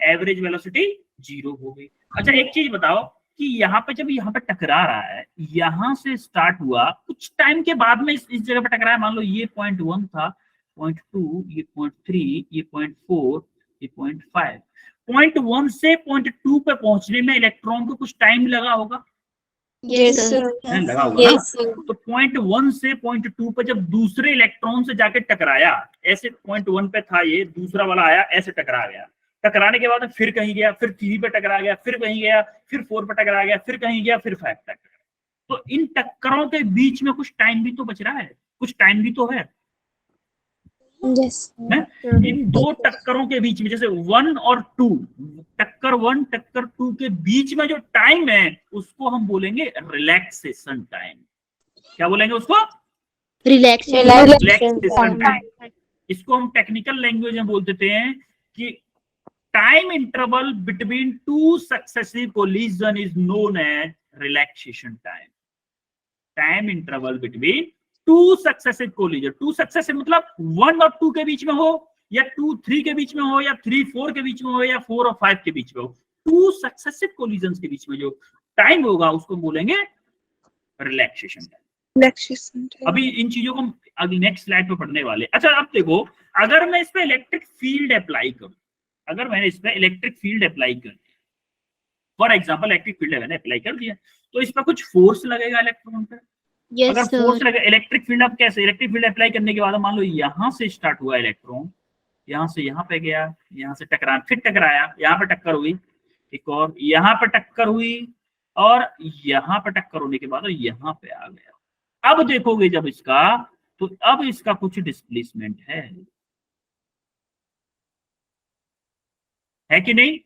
एवरेज वेलोसिटी 0 हो गई। अच्छा एक चीज बताओ कि यहाँ पे जब यहाँ पे टकरा रहा है, यहाँ से स्टार्ट हुआ, कुछ टाइम के बाद में इस जगह पे टकराया, मान लो ये 0.1 था, 0.2, ये 0.3, ये 0.4, ये 0.5। 0.1 से 0.2 पे पहुंचने में इलेक्ट्रॉन को कुछ टाइम लगा होगा,
यस सर।
लगा होगा ना? तो 0.1 से 0.2 पे जब दूसरे इलेक्ट्रॉन से जाके टकराया, ऐसे 0.1 पे था ये, दूसरा वाला आया, ऐसे टकरा गया, टकराने के बाद फिर कहीं गया, फिर 3 पे टकरा गया, फिर कहीं गया, फिर 4 पे टकरा गया, फिर कहीं गया, फिर 5 पे टकरा। तो इन टक्करों के बीच में कुछ टाइम भी तो बच रहा है, कुछ टाइम भी तो है। इन दो टक्करों के बीच में, जैसे 1 और 2, टक्कर 1 टक्कर 2 के बीच में जो टाइम है उसको हम बोलेंगे रिलैक्सेशन टाइम। क्या बोलेंगे उसको, रिलैक्सेशन टाइम। इसको हम टेक्निकल लैंग्वेज में बोल देते हैं कि time interval between 2 successive collision is known age relaxation time. Time interval between 2 successive collision, 2 successive मतलब 1 और 2 के बीच में हो, या 2 3 के बीच में हो, या 3 4 के बीच में हो, या 4 और 5 के बीच में हो। 2 सक्सेसिव कोलिजन के बीच में जो टाइम होगा उसको बोलेंगे रिलैक्सेशन टाइम। अभी इन चीजों को हम अगली नेक्स्ट स्लाइड पे पढ़ने वाले। अच्छा अब देखो, अगर मैं इस पे इलेक्ट्रिक फील्ड अप्लाई करूं, अगर मैंने इस पे इलेक्ट्रिक फील्ड अप्लाई कर दिया, फॉर एग्जांपल इलेक्ट्रिक फील्ड मैंने अप्लाई कर दिया, तो इस पर कुछ फोर्स लगेगा इलेक्ट्रॉन पे। अगर फोर्स लगे, इलेक्ट्रिक फील्ड, अब कैसे, इलेक्ट्रिक फील्ड अप्लाई करने के बाद मान लो यहाँ से स्टार्ट हुआ इलेक्ट्रॉन, यहाँ से यहाँ पे गया, यहाँ से टकरा, फिर टकराया, यहाँ पे टक्कर हुई, एक और यहाँ पे टक्कर हुई, और यहाँ पे टक्कर होने के बाद यहाँ पे आ गया। अब देखोगे जब इसका, तो अब इसका कुछ डिस्प्लेसमेंट है कि नहीं?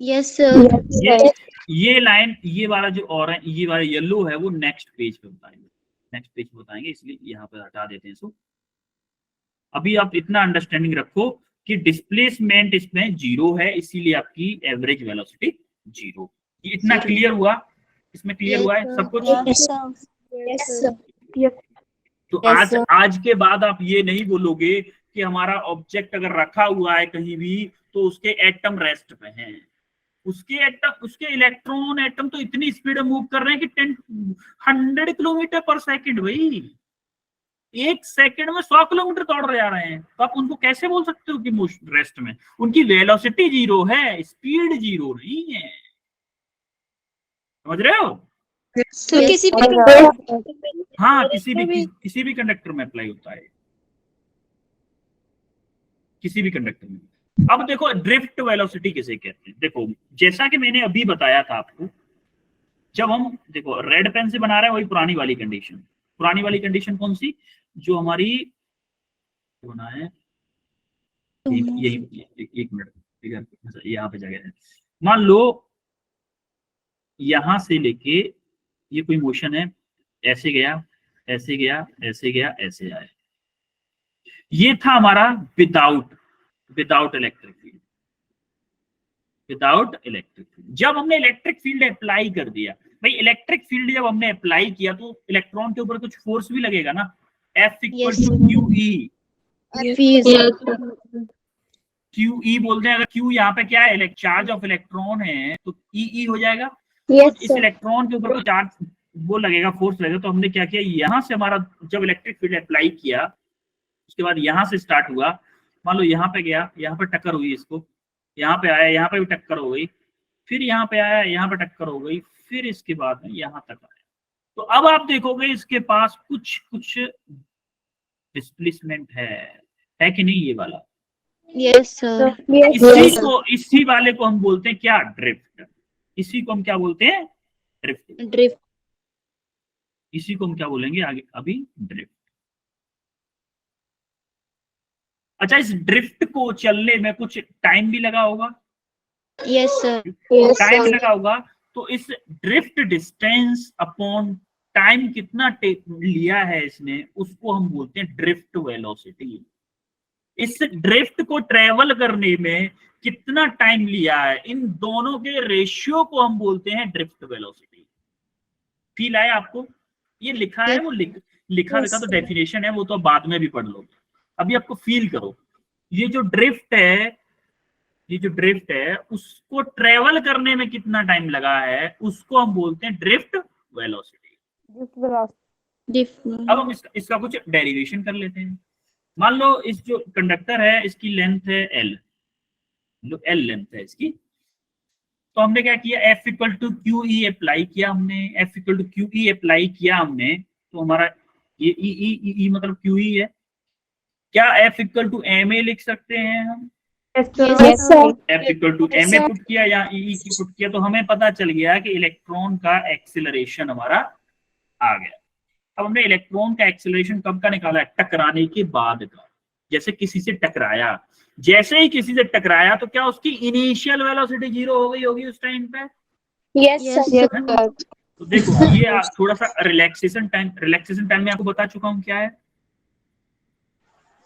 Yes sir.
ये लाइन, ये वाला जो और है, ये वाला येलो है, वो नेक्स्ट पेज पे बताएंगे, नेक्स्ट पेज पे बताएंगे, इसलिए यहाँ पे हटा देते हैं इसको। अभी आप इतना अंडरस्टैंडिंग रखो कि डिस्प्लेसमेंट इसमें 0 है, इसीलिए आपकी एवरेज वेलोसिटी 0। ये इतना क्लियर हुआ, इसमें क्लियर हुआ है सब कुछ? तो आज के बाद आप ये नहीं बोलोगे कि हमारा ऑब्जेक्ट अगर रखा हुआ है कहीं भी तो उसके एटम रेस्ट पे हैं, उसके एटम, उसके इलेक्ट्रॉन एटम तो इतनी स्पीड में मूव कर रहे हैं कि 100 किलोमीटर पर सेकंड। भाई 1 सेकंड में 100 किलोमीटर दौड़ रहे आ रहे हैं, तो आप उनको कैसे बोल सकते हो कि रेस्ट में? उनकी वेलोसिटी 0 है, स्पीड 0 नहीं है। समझ रहे हो?
तो किसी भी
हाँ, किसी भी कंडक्टर में अप्लाई होता है, किसी भी कंडक्टर में। अब देखो ड्रिफ्ट वेलोसिटी किसे कहते हैं। देखो जैसा कि मैंने अभी बताया था आपको, जब हम देखो रेड पेन से बना रहे हैं, वही पुरानी वाली कंडीशन। पुरानी वाली कंडीशन कौन सी, जो हमारी बना है, यही एक मिनट, यहाँ पे जगह है। मान लो यहां से लेके ये कोई मोशन है, ऐसे गया, ऐसे गया, ऐसे गया, ऐसे आया। ये था हमारा without electric field. Without electric field जब हमने इलेक्ट्रिक फील्ड अप्लाई कर दिया, भाई इलेक्ट्रिक फील्ड जब हमने अप्लाई किया तो इलेक्ट्रॉन के ऊपर कुछ फोर्स भी लगेगा ना, F equal
Yes,
to
sir.
QE। QE बोलते हैं, अगर Q यहाँ पे क्या है, चार्ज ऑफ इलेक्ट्रॉन है, तो EE हो जाएगा।
Yes,
तो इस
sir.
इलेक्ट्रॉन के ऊपर कोई चार्ज वो लगेगा, फोर्स लगेगा। तो हमने क्या किया, यहाँ से हमारा जब इलेक्ट्रिक फील्ड अप्लाई किया, उसके बाद यहाँ से स्टार्ट हुआ, मान लो यहाँ पे गया, यहाँ पे टक्कर हुई इसको, यहाँ पे आया, यहाँ पे भी टक्कर हो गई, फिर यहाँ पे आया, यहाँ पे टक्कर हो गई, फिर इसके बाद में यहाँ तक आया। तो अब आप देखोगे इसके पास कुछ कुछ डिस्प्लेसमेंट है कि नहीं, ये वाला।
Yes, sir.
Yes,
इसी वाले को हम बोलते हैं क्या, ड्रिफ्ट। इसी को हम क्या बोलते हैं, ड्रिफ्ट।
Drift.
इसी को हम क्या बोलेंगे आगे अभी, ड्रिफ्ट। अच्छा, इस ड्रिफ्ट को चलने में कुछ टाइम भी लगा होगा,
Yes, sir.
Yes,
time
sir.
लगा होगा। तो इस ड्रिफ्ट डिस्टेंस अपॉन टाइम कितना लिया है इसने, उसको हम बोलते हैं ड्रिफ्ट वेलोसिटी। इस ड्रिफ्ट को ट्रेवल करने में कितना टाइम लिया है, इन दोनों के रेशियो को हम बोलते हैं ड्रिफ्ट वेलोसिटी। फील आया आपको? ये लिखा है, वो लिखा तो डेफिनेशन है, वो तो बाद में भी पढ़ लो। अभी आपको फील करो, ये जो ड्रिफ्ट है उसको ट्रेवल करने में कितना टाइम लगा है, उसको हम बोलते हैं ड्रिफ्ट वेलोसिटी।
Drift.
अब हम इसका कुछ डेरिवेशन कर लेते हैं। मान लो इस जो कंडक्टर है, इसकी लेंथ है L, L लेंथ है इसकी। तो हमने क्या किया, F equal to QE apply किया हमने, F equal to QE apply किया हमने, तो हमारा ये E मतलब QE है। क्या F इक्वल टू MA लिख सकते हैं हम?
Yes,
sir.
F equal to MA put किया या EE की पुट किया, तो हमें पता चल गया कि इलेक्ट्रॉन का एक्सेलरेशन हमारा आ गया। अब हमने इलेक्ट्रॉन का एक्सेलरेशन कब का निकाला है, टकराने के बाद का। जैसे किसी से टकराया, जैसे ही किसी से टकराया तो क्या उसकी इनिशियल वेलोसिटी 0 हो गई होगी उस टाइम पे?
Yes, sir.
Yes,
है? तो देखो ये थोड़ा सा रिलैक्सेशन टाइम में आपको बता चुका हूँ क्या है।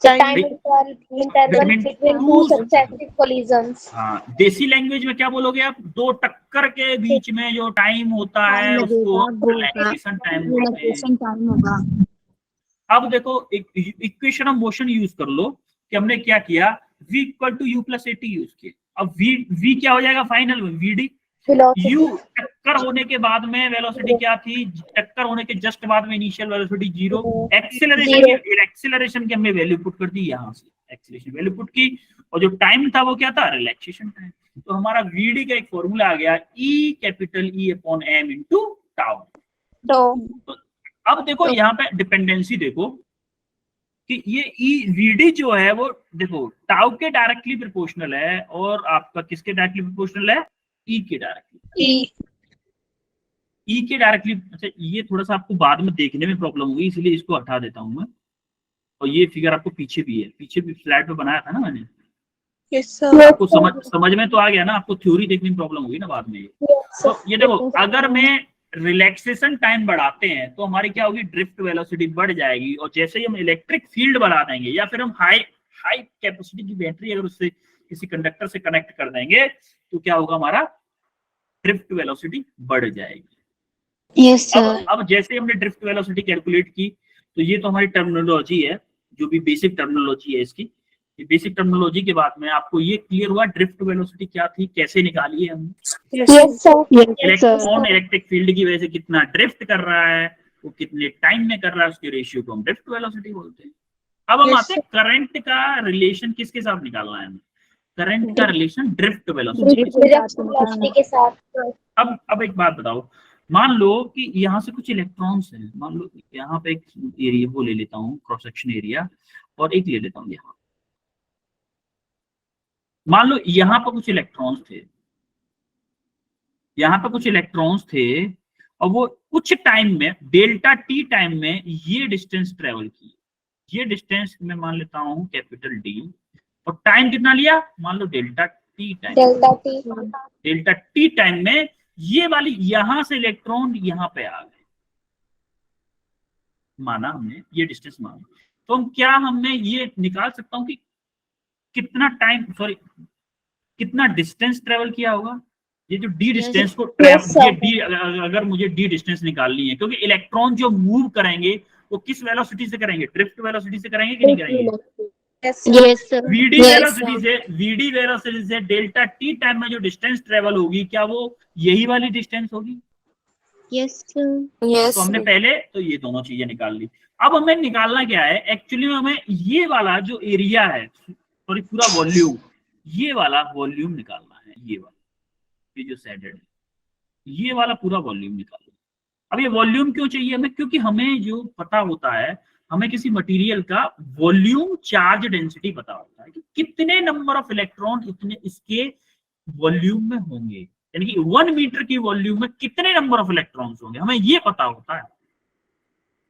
Time interval between two successive collisions.
हाँ, देसी लैंग्वेज में क्या बोलोगे आप, दो टक्कर के बीच में जो टाइम होता है उसको रिलैक्सेशन टाइम बोलते हैं।
होगा।
अब देखो इक्वेशन ऑफ मोशन यूज कर लो कि हमने क्या किया, v equal to u plus AT use किया। अब v क्या हो जाएगा फाइनल में, vd। u टक्कर होने के बाद में वेलोसिटी क्या थी, टक्कर होने के जस्ट बाद में इनिशियल वेलोसिटी 0। एक्सेलरेशन की हमने वैल्यू पुट कर दी, यहाँ से एक्सेलरेशन वैल्यू पुट की, और जो टाइम था वो क्या था, रिलैक्सेशन टाइम। तो हमारा vd का एक फॉर्मूला आ गया, E upon m into tau. तो अब देखो यहाँ पे डिपेंडेंसी देखो कि ये vd जो है वो देखो टाउ के डायरेक्टली प्रोपोर्शनल है, और आपका किसके डायरेक्टली प्रोपोर्शनल है, E के डायरेक्टली। E के डायरेक्टली। अच्छा, ये थोड़ा सा आपको बाद में देखने में प्रॉब्लम होगी, इसलिए इसको हटा देता हूं मैं। और ये फिगर आपको पीछे भी है, पीछे भी स्लाइड पे बनाया था ना मैंने।
Yes, sir.
आपको समझ में तो आ गया ना, आपको थ्योरी देखने में प्रॉब्लम होगी ना बाद में। तो ये देखो, अगर मैं रिलैक्सेशन टाइम बढ़ाते हैं तो हमारी क्या होगी, ड्रिफ्ट वेलोसिटी बढ़ जाएगी। और जैसे ही हम इलेक्ट्रिक फील्ड बढ़ा देंगे, या फिर हम हाई कैपेसिटी की बैटरी अगर उससे किसी कंडक्टर से कनेक्ट कर देंगे, तो क्या होगा, हमारा ड्रिफ्ट वेलोसिटी बढ़ जाएगी।
Yes, sir.
अब जैसे हमने ड्रिफ्ट वेलोसिटी कैलकुलेट की, तो ये तो हमारी टर्मिनोलॉजी है, जो भी बेसिक टर्मिनोलॉजी है इसकी। बेसिक टर्मिनोलॉजी के बाद में आपको ये क्लियर हुआ ड्रिफ्ट वेलोसिटी क्या थी, कैसे निकाली है हमने।
Yes, sir.
Electron electric field की वजह से कितना ड्रिफ्ट कर रहा है, वो कितने टाइम में कर रहा है, उसके रेशियो को हम ड्रिफ्ट वेलोसिटी बोलते हैं। अब हम आते हैं करंट का रिलेशन किसके साथ निकालना है हमें, करंट का रिलेशन ड्रिफ्ट वेलोसिटी
के साथ।
अब एक बात बताओ, मान लो कि यहाँ से कुछ इलेक्ट्रॉन्स हैं, मान लो यहाँ पे एक एरिया वो ले लेता हूँ, क्रॉस सेक्शन एरिया, और एक ले लेता हूँ यहाँ। मान लो यहाँ पर कुछ इलेक्ट्रॉन्स थे, यहाँ पर कुछ इलेक्ट्रॉन्स थे, और वो कुछ टाइम में, डेल्टा टी टाइम में ये डिस्टेंस ट्रेवल की। ये डिस्टेंस मैं मान लेता हूँ कैपिटल डी, और टाइम कितना लिया, मान लो delta T time. Delta T time में ये वाली यहां से इलेक्ट्रॉन यहां पे आ गए, माना हमने ये डिस्टेंस माना, तो हम क्या हमने ये निकाल सकता हूं कि कितना टाइम कितना डिस्टेंस ट्रेवल किया होगा। ये जो डी डिस्टेंस को ये डी, अगर मुझे डी डिस्टेंस निकालनी है, क्योंकि इलेक्ट्रॉन जो मूव करेंगे वो किस वेलोसिटी से करेंगे, ड्रिफ्ट वेलोसिटी से करेंगे कि नहीं करेंगे,
यस सर।
वीडी वेलोसिटी से डेल्टा टी टाइम में जो डिस्टेंस ट्रेवल होगी, क्या वो यही वाली डिस्टेंस होगी?
Yes sir.
तो हमने पहले तो ये दोनों चीजें निकाल ली। अब हमें निकालना क्या है, एक्चुअली में हमें ये वाला जो एरिया है, सॉरी पूरा वॉल्यूम, ये वाला वॉल्यूम निकालना है, ये वाला, ये जो शेडेड है, ये वाला पूरा वॉल्यूम निकालना। अब ये वॉल्यूम क्यों चाहिए हमें, क्योंकि हमें जो पता होता है, हमें किसी मटेरियल का वॉल्यूम चार्ज डेंसिटी पता होता है कि कितने नंबर ऑफ इलेक्ट्रॉन इतने इसके वॉल्यूम में होंगे, यानी कि 1 मीटर की वॉल्यूम में कितने नंबर ऑफ इलेक्ट्रॉन्स होंगे, हमें ये पता होता है।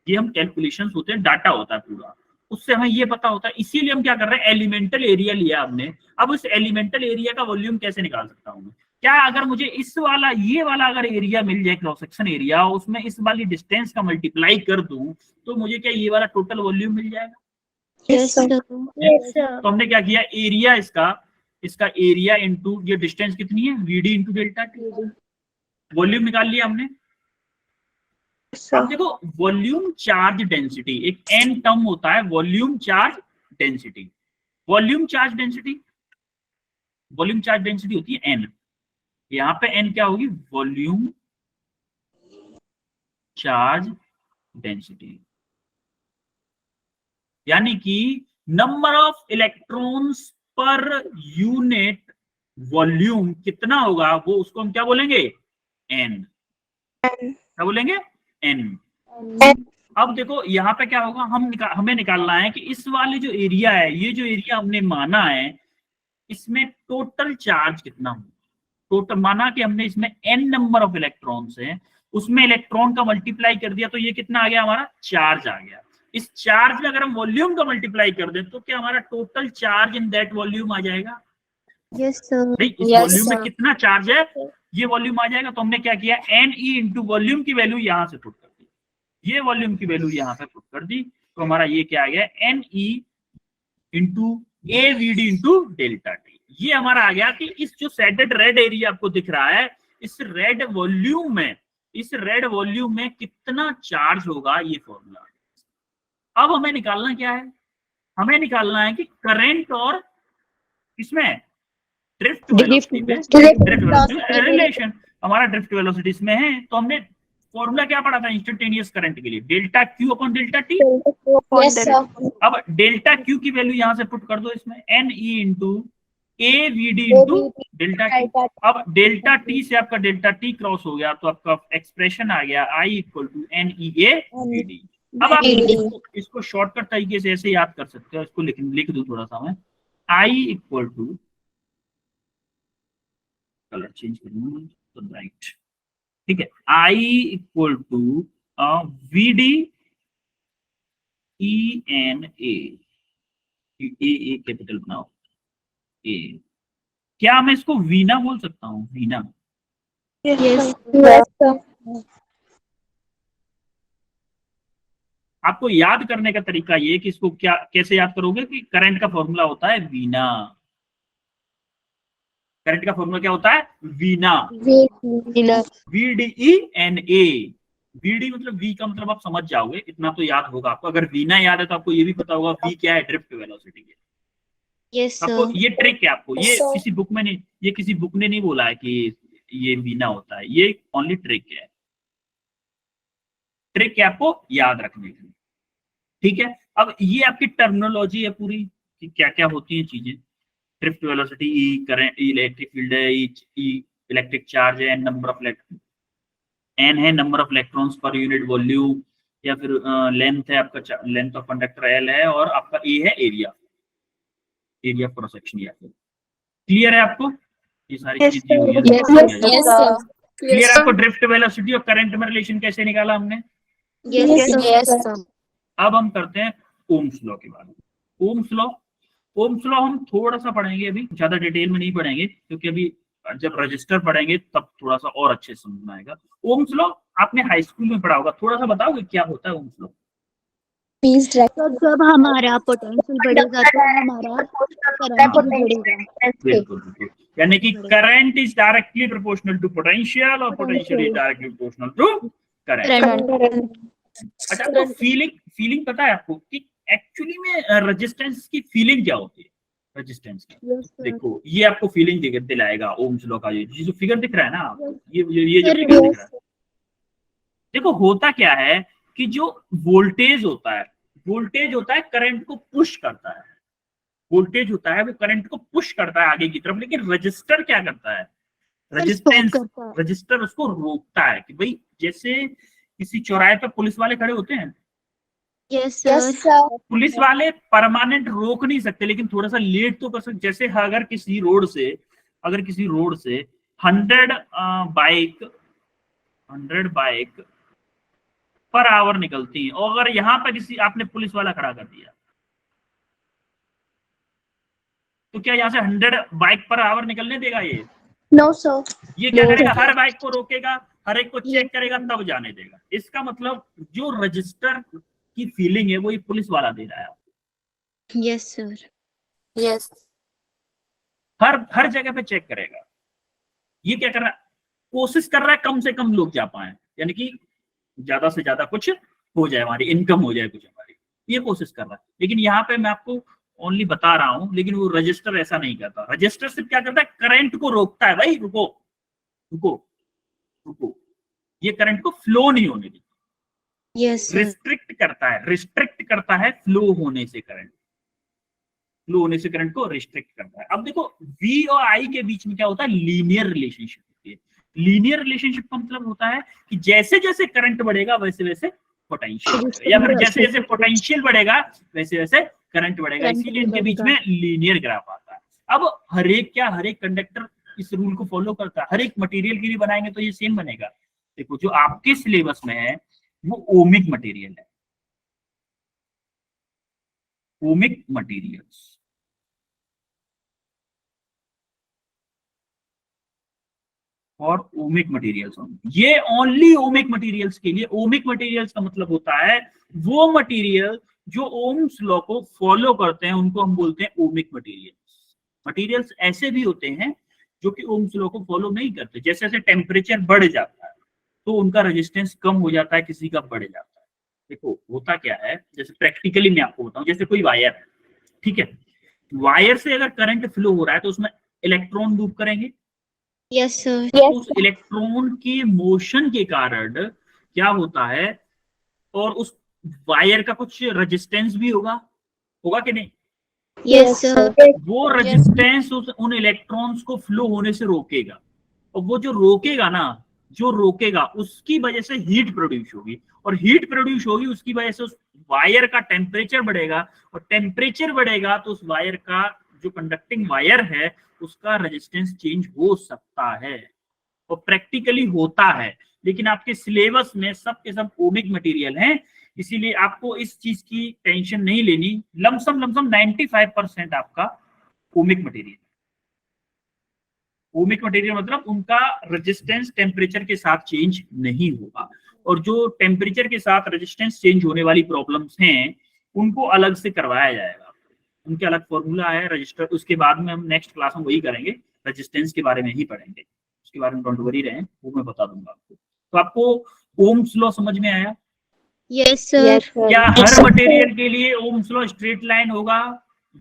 ये हम कैलकुलेशंस होते हैं, डाटा होता है पूरा, उससे हमें ये पता होता है। इसीलिए हम क्या कर रहे हैं, एलिमेंटल एरिया लिया हमने। अब उस एलिमेंटल एरिया का वॉल्यूम कैसे निकाल सकता हूँ मैं, क्या अगर मुझे इस वाला ये वाला अगर एरिया मिल जाए, क्रॉस सेक्शन एरिया, उसमें इस वाली डिस्टेंस का मल्टीप्लाई कर दूं, तो मुझे क्या ये वाला टोटल वॉल्यूम मिल जाएगा?
Yes sir.
तो हमने क्या किया, एरिया इसका एरिया इंटू ये डिस्टेंस कितनी है, V D into delta T, volume निकाल लिया हमने। अब देखो वॉल्यूम चार्ज डेंसिटी, एक एन टर्म होता है, volume charge density. Volume charge density होती है एन, यहां पे एन क्या होगी, वॉल्यूम चार्ज डेंसिटी, यानी कि number of electrons per unit volume कितना होगा, वो उसको हम क्या बोलेंगे, एन। क्या बोलेंगे, एन। अब देखो यहाँ पे क्या होगा, हमें निकालना है कि इस वाले जो एरिया है, ये जो एरिया हमने माना है, इसमें टोटल चार्ज कितना होगा। टोटल माना कि हमने इसमें n नंबर ऑफ इलेक्ट्रॉन्स हैं, उसमें इलेक्ट्रॉन का मल्टीप्लाई कर दिया, तो ये कितना आ गया, हमारा चार्ज आ गया। इस चार्ज में अगर हम वॉल्यूम का मल्टीप्लाई कर दें, तो क्या हमारा total charge in that volume आ जाएगा।
Yes sir.
इस वॉल्यूम में कितना चार्ज है, ये वॉल्यूम आ जाएगा। तो हमने क्या किया, एन ई इंटू वॉल्यूम की वैल्यू यहां से पुट कर दी, ये वॉल्यूम की वैल्यू यहां पे पुट कर दी, तो हमारा ये क्या आ गया, N E into A V D into delta T. ये हमारा आ गया कि इस जो शेडेड रेड एरिया आपको दिख रहा है, इस रेड वॉल्यूम में कितना चार्ज होगा, ये फॉर्मूला। अब हमें निकालना क्या है, हमें निकालना है कि करंट और इसमें ड्रिफ्ट वेलोसिटी रिलेशन, हमारा ड्रिफ्ट वेलोसिटी इसमें है। तो हमने फॉर्मूला क्या पढ़ा था इंस्टेंटेनियस करंट के लिए, delta Q upon delta T. अब डेल्टा क्यू की वैल्यू यहां से पुट कर दो इसमें, N E into A V D into delta T. अब डेल्टा टी से आपका डेल्टा टी क्रॉस हो गया, तो आपका एक्सप्रेशन आ गया I equal to N E A V D. अब आप इसको शॉर्टकट तरीके से ऐसे याद कर सकते हो, इसको लिख दूं थोड़ा सा मैं, I equal to, colour change करूंगा तो राइट, ठीक है, I equal to V D E N A capital बनाओ ए। क्या मैं इसको वीना बोल सकता हूँ, वीना? आपको याद करने का तरीका ये कि इसको क्या कैसे याद करोगे कि करंट का फॉर्मूला होता है वीना। करंट का फॉर्मूला क्या होता है, वीना, V D E N A. V D मतलब वी का मतलब आप समझ जाओगे, इतना तो याद होगा आपको। अगर वीना याद है तो आपको ये भी पता होगा वी क्या है, ड्रिफ्ट वेलोसिटी है।
यस
आपको
सर।
ये ट्रिक है, आपको ये किसी बुक में नहीं, ये किसी बुक ने नहीं बोला है कि ये वीना होता है, ये ओनली ट्रिक है, ट्रिक है आपको याद रखने की, ठीक है। अब ये आपकी टर्मिनोलॉजी है पूरी कि क्या क्या होती है चीजें। ड्रिफ्ट वेलोसिटी, ई करंट, इलेक्ट्रिक फील्ड है, ई इलेक्ट्रिक चार्ज है, नंबर ऑफ एन है number of electrons per unit volume, या फिर लेंथ है आपका, लेंथ ऑफ कंडक्टर एल है, और आपका ए है एरिया क्रॉस सेक्शन। या फिर क्लियर है आपको ये सारी चीजें हुई है? क्लियर आपको ड्रिफ्ट वेलोसिटी और करंट में रिलेशन कैसे निकाला हमने? अब हम करते हैं ओम्स लॉ के बारे में। ओम्स लॉ हम थोड़ा सा पढ़ेंगे, अभी ज्यादा डिटेल में नहीं पढ़ेंगे, क्योंकि अभी जब रजिस्टर पढ़ेंगे तब थोड़ा सा और अच्छे से समझ में आएगा। ओम्स लॉ आपने हाई स्कूल में पढ़ा होगा, थोड़ा सा बताओगे क्या होता है ओम्स लॉ?
तो जब हमारा पोटेंशियल बढ़ेगा तो हमारा करंट भी बढ़ेगा।
बिल्कुल बिल्कुल, यानी कि current is directly proportional to potential और potential is directly proportional to current.
Current.
अच्छा, तो फीलिंग फीलिंग पता है आपको कि एक्चुअली में रेजिस्टेंस की फीलिंग क्या होती है? रेजिस्टेंस की
यस सर।
देखो, ये आपको फीलिंग दिलाएगा ओम्स लॉ का। ये जो फिगर दिख रहा है ना आपको, ये जो
सर,
फिगर दिख रहा है, देखो होता क्या है कि जो वोल्टेज होता है करंट को पुश करता है। वोल्टेज होता है वो करंट को पुश करता है आगे की तरफ, लेकिन रजिस्टर क्या करता है?
सर स्टॉप
रजिस्टेंस,
करता है।
रजिस्टर उसको रोकता है। कि भाई जैसे किसी चौराहे पर पुलिस वाले खड़े होते हैं,
यस सर।
पुलिस वाले परमानेंट रोक नहीं सकते, लेकिन थोड़ा सा लेट तो कर सकते। जैसे अगर किसी रोड से 100 बाइक 100 बाइक पर आवर निकलती है, और अगर यहाँ पर किसी आपने पुलिस वाला खड़ा कर दिया, तो क्या यहाँ से 100 बाइक पर आवर निकलने देगा? ये
नो सर।
ये क्या करेगा? हर बाइक को रोकेगा, हर एक को चेक करेगा, तब जाने देगा। इसका मतलब जो रजिस्टर की फीलिंग है वो ये पुलिस वाला दे रहा है।
Yes sir.
यस।
हर जगह पे चेक करेगा। ये क्या कर रहा है? कोशिश कर रहा है कम से कम लोग जा पाए, यानी कि ज्यादा से ज्यादा कुछ हो जाए, हमारी इनकम हो जाए कुछ हमारी, ये कोशिश कर रहा है। लेकिन यहाँ पे मैं आपको ओनली बता रहा हूं, लेकिन वो रजिस्टर ऐसा नहीं करता। रजिस्टर सिर्फ क्या करता है? करंट को रोकता है। भाई रुको रुको रुको, ये करंट को फ्लो नहीं होने देता,
यस सर।
रिस्ट्रिक्ट करता है फ्लो होने से। करंट को रिस्ट्रिक्ट करता है। अब देखो, V और I के बीच में क्या होता है? लीनियर रिलेशनशिप होती है। लीनियर रिलेशनशिप का मतलब होता है कि जैसे जैसे करंट बढ़ेगा वैसे वैसे पोटेंशियल बढ़ेगा, या फिर जैसे जैसे पोटेंशियल बढ़ेगा वैसे वैसे करंट बढ़ेगा। इसीलिए इनके बीच में लीनियर ग्राफ आता है। अब हर एक कंडक्टर इस रूल को फॉलो करता है। हर एक मटेरियल के लिए बनाएंगे तो ये सेम बनेगा। देखो, जो आपके सिलेबस में है वो ओमिक मटेरियल है, ओमिक मटेरियल्स। और ओमिक मटेरियल्स, ये ओनली ओमिक मटेरियल्स के लिए। ओमिक मटेरियल्स का मतलब होता है वो मटेरियल जो ओम्स लॉ को फॉलो करते हैं, उनको हम बोलते हैं ओमिक मटेरियल्स। मटेरियल्स ऐसे भी होते हैं जो कि ओम्स लॉ को फॉलो नहीं करते। जैसे जैसे टेम्परेचर बढ़ जाता है तो उनका रेजिस्टेंस कम हो जाता है, किसी का बढ़ जाता है। देखो होता क्या है, जैसे प्रैक्टिकली मैं आपको बताऊं, जैसे कोई वायर है, ठीक है, वायर से अगर करंट फ्लो हो रहा है तो उसमें इलेक्ट्रॉन मूव करेंगे।
Yes sir.
तो उस इलेक्ट्रॉन के मोशन के कारण क्या होता है, और उस वायर का कुछ रेजिस्टेंस भी होगा, होगा कि नहीं?
Yes sir.
वो रेजिस्टेंस उन इलेक्ट्रॉन्स को फ्लो होने से रोकेगा। और वो जो रोकेगा उसकी वजह से हीट प्रोड्यूस होगी, और हीट प्रोड्यूस होगी उसकी वजह से उस वायर का टेम्परेचर बढ़ेगा, और टेम्परेचर बढ़ेगा तो उस वायर का, जो कंडक्टिंग वायर है, उसका रेजिस्टेंस चेंज हो सकता है, और प्रैक्टिकली होता है। लेकिन आपके सिलेबस में सब के सब ओमिक मटेरियल हैं, इसीलिए आपको इस चीज की टेंशन नहीं लेनी। लमसम 95% आपका ओमिक मटेरियल। ओमिक मटेरियल मतलब उनका रेजिस्टेंस टेम्परेचर के साथ चेंज नहीं होगा, और जो टेम्परेचर के साथ रेजिस्टेंस चेंज होने वाली प्रॉब्लम्स हैं उनको अलग से करवाया जाएगा। उनके अलग फॉर्मूला है रजिस्टर, उसके बाद में हम नेक्स्ट क्लास में वही करेंगे, रेजिस्टेंस के बारे में ही पढ़ेंगे। उसके बारे में डोंट वरी रहें, वो मैं बता दूंगा आपको। तो आपको ओम्स लॉ समझ में आया?
Yes sir.
क्या हर मटेरियल के लिए ओम्स लॉ स्ट्रेट लाइन होगा?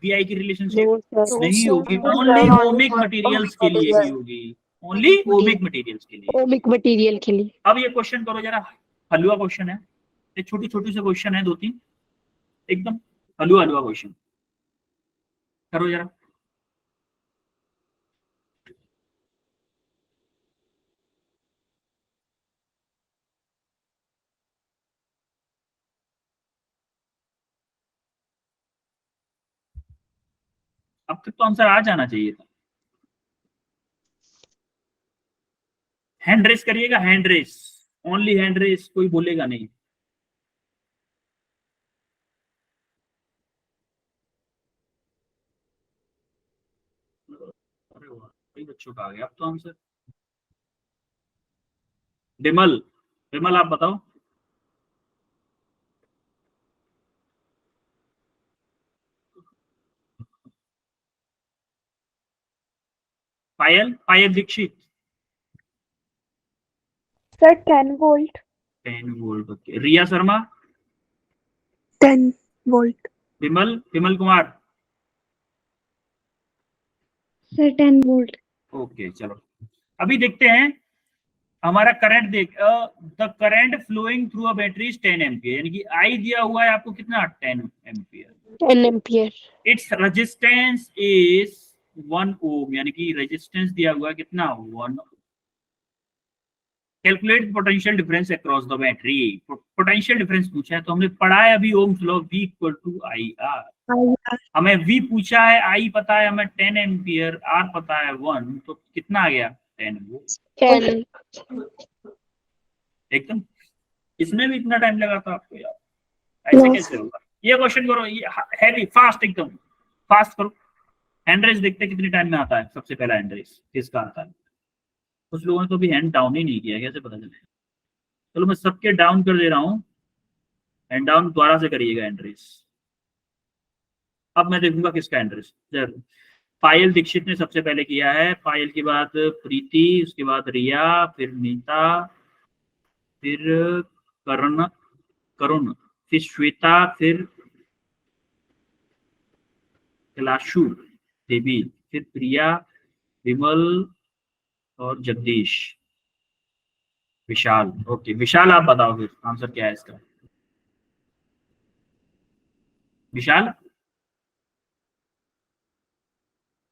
VI की रिलेशनशिप नहीं होगी, ओनली ओमिक मटेरियल्स के लिए ही होगी, ओनली ओमिक मटेरियल्स के लिए।
ओमिक मटेरियल के लिए।
अब ये क्वेश्चन करो जरा, हलवा क्वेश्चन है, ये छोटी छोटी से क्वेश्चन है, 2-3 एकदम हलवा हलवा क्वेश्चन। करो जरा। अब तक तो आंसर आ जाना चाहिए था। हैंड रेस करिएगा, hand raise, only hand raise, कोई बोलेगा नहीं। अरे वाह, बच्चों स्क्रीनशॉट आ गया अब तो आंसर। विमल, विमल आप बताओ। Payal, Payal Dikshit.
Sir, 10 volt.
10 volt, okay. Riya Sharma.
10 volt.
Vimal, Vimal Kumar.
Sir 10 volt.
Okay चलो, अभी देखते हैं हमारा करंट। देख, the current flowing through a battery is 10 ampere, यानी कि आई दिया हुआ है आपको कितना, 10 एम्पियर।
10 ampere.
It's resistance is 1 ohm, यानी कि रेजिस्टेंस दिया हुआ है कितना, 1। Calculate potential difference across the battery. Potential difference पूछा है तो हमने पढ़ा है अभी ohm's law, V equal to I R. हमें V पूछा है, I पता है हमें 10 एम्पियर, R पता है 1, तो कितना आ गया, 10 वोल्ट।
10.
एकदम, इसमें भी इतना टाइम लगा था आपको यार, ऐसे
No.
कैसे होगा। ये क्वेश्चन करो, ये हैवी, फास्ट, एकदम फास्ट करो। हैंड रेस देखते हैं कितने टाइम में आता है, सबसे पहला हैंड रेस किसका आता है। कुछ लोगों ने तो भी हैंड डाउन ही नहीं किया, कैसे पता चले। चलो मैं सबके डाउन कर दे रहा हूँ, हैंड डाउन दोबारा से करिएगा हैंड रेस। अब मैं देखूंगा किसका हैंड रेस। जरूर, पायल दीक्षित ने सबसे पहले किया है, पायल के बाद प्रीति, उसके बाद रिया, फिर नीता, फिर करुण, करुण, फिर श्वेता, फिर कैलाशु देवी, फिर प्रिया, विमल और जगदीश, विशाल। ओके विशाल, आप बताओ फिर आंसर क्या है इसका। विशाल,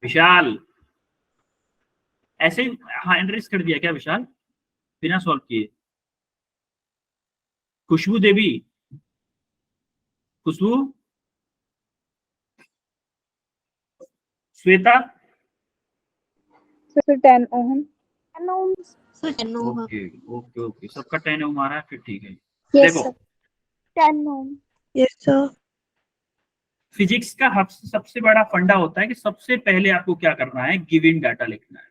विशाल ऐसे ही हैंड रेस कर दिया क्या विशाल, बिना सॉल्व किए। Khushbu Devi, Khushbu, Shweta.
Sir, 10 ohm. 10 ohms.
Sir 10 ohm.
Okay okay okay, सबका 10 ओम आ रहा है, फिर ठीक है।
Yes,
देखो
sir. 10 ohm. Yes, sir.
Physics का सबसे बड़ा फंडा होता है कि सबसे पहले आपको क्या करना है, गिवन डाटा लिखना है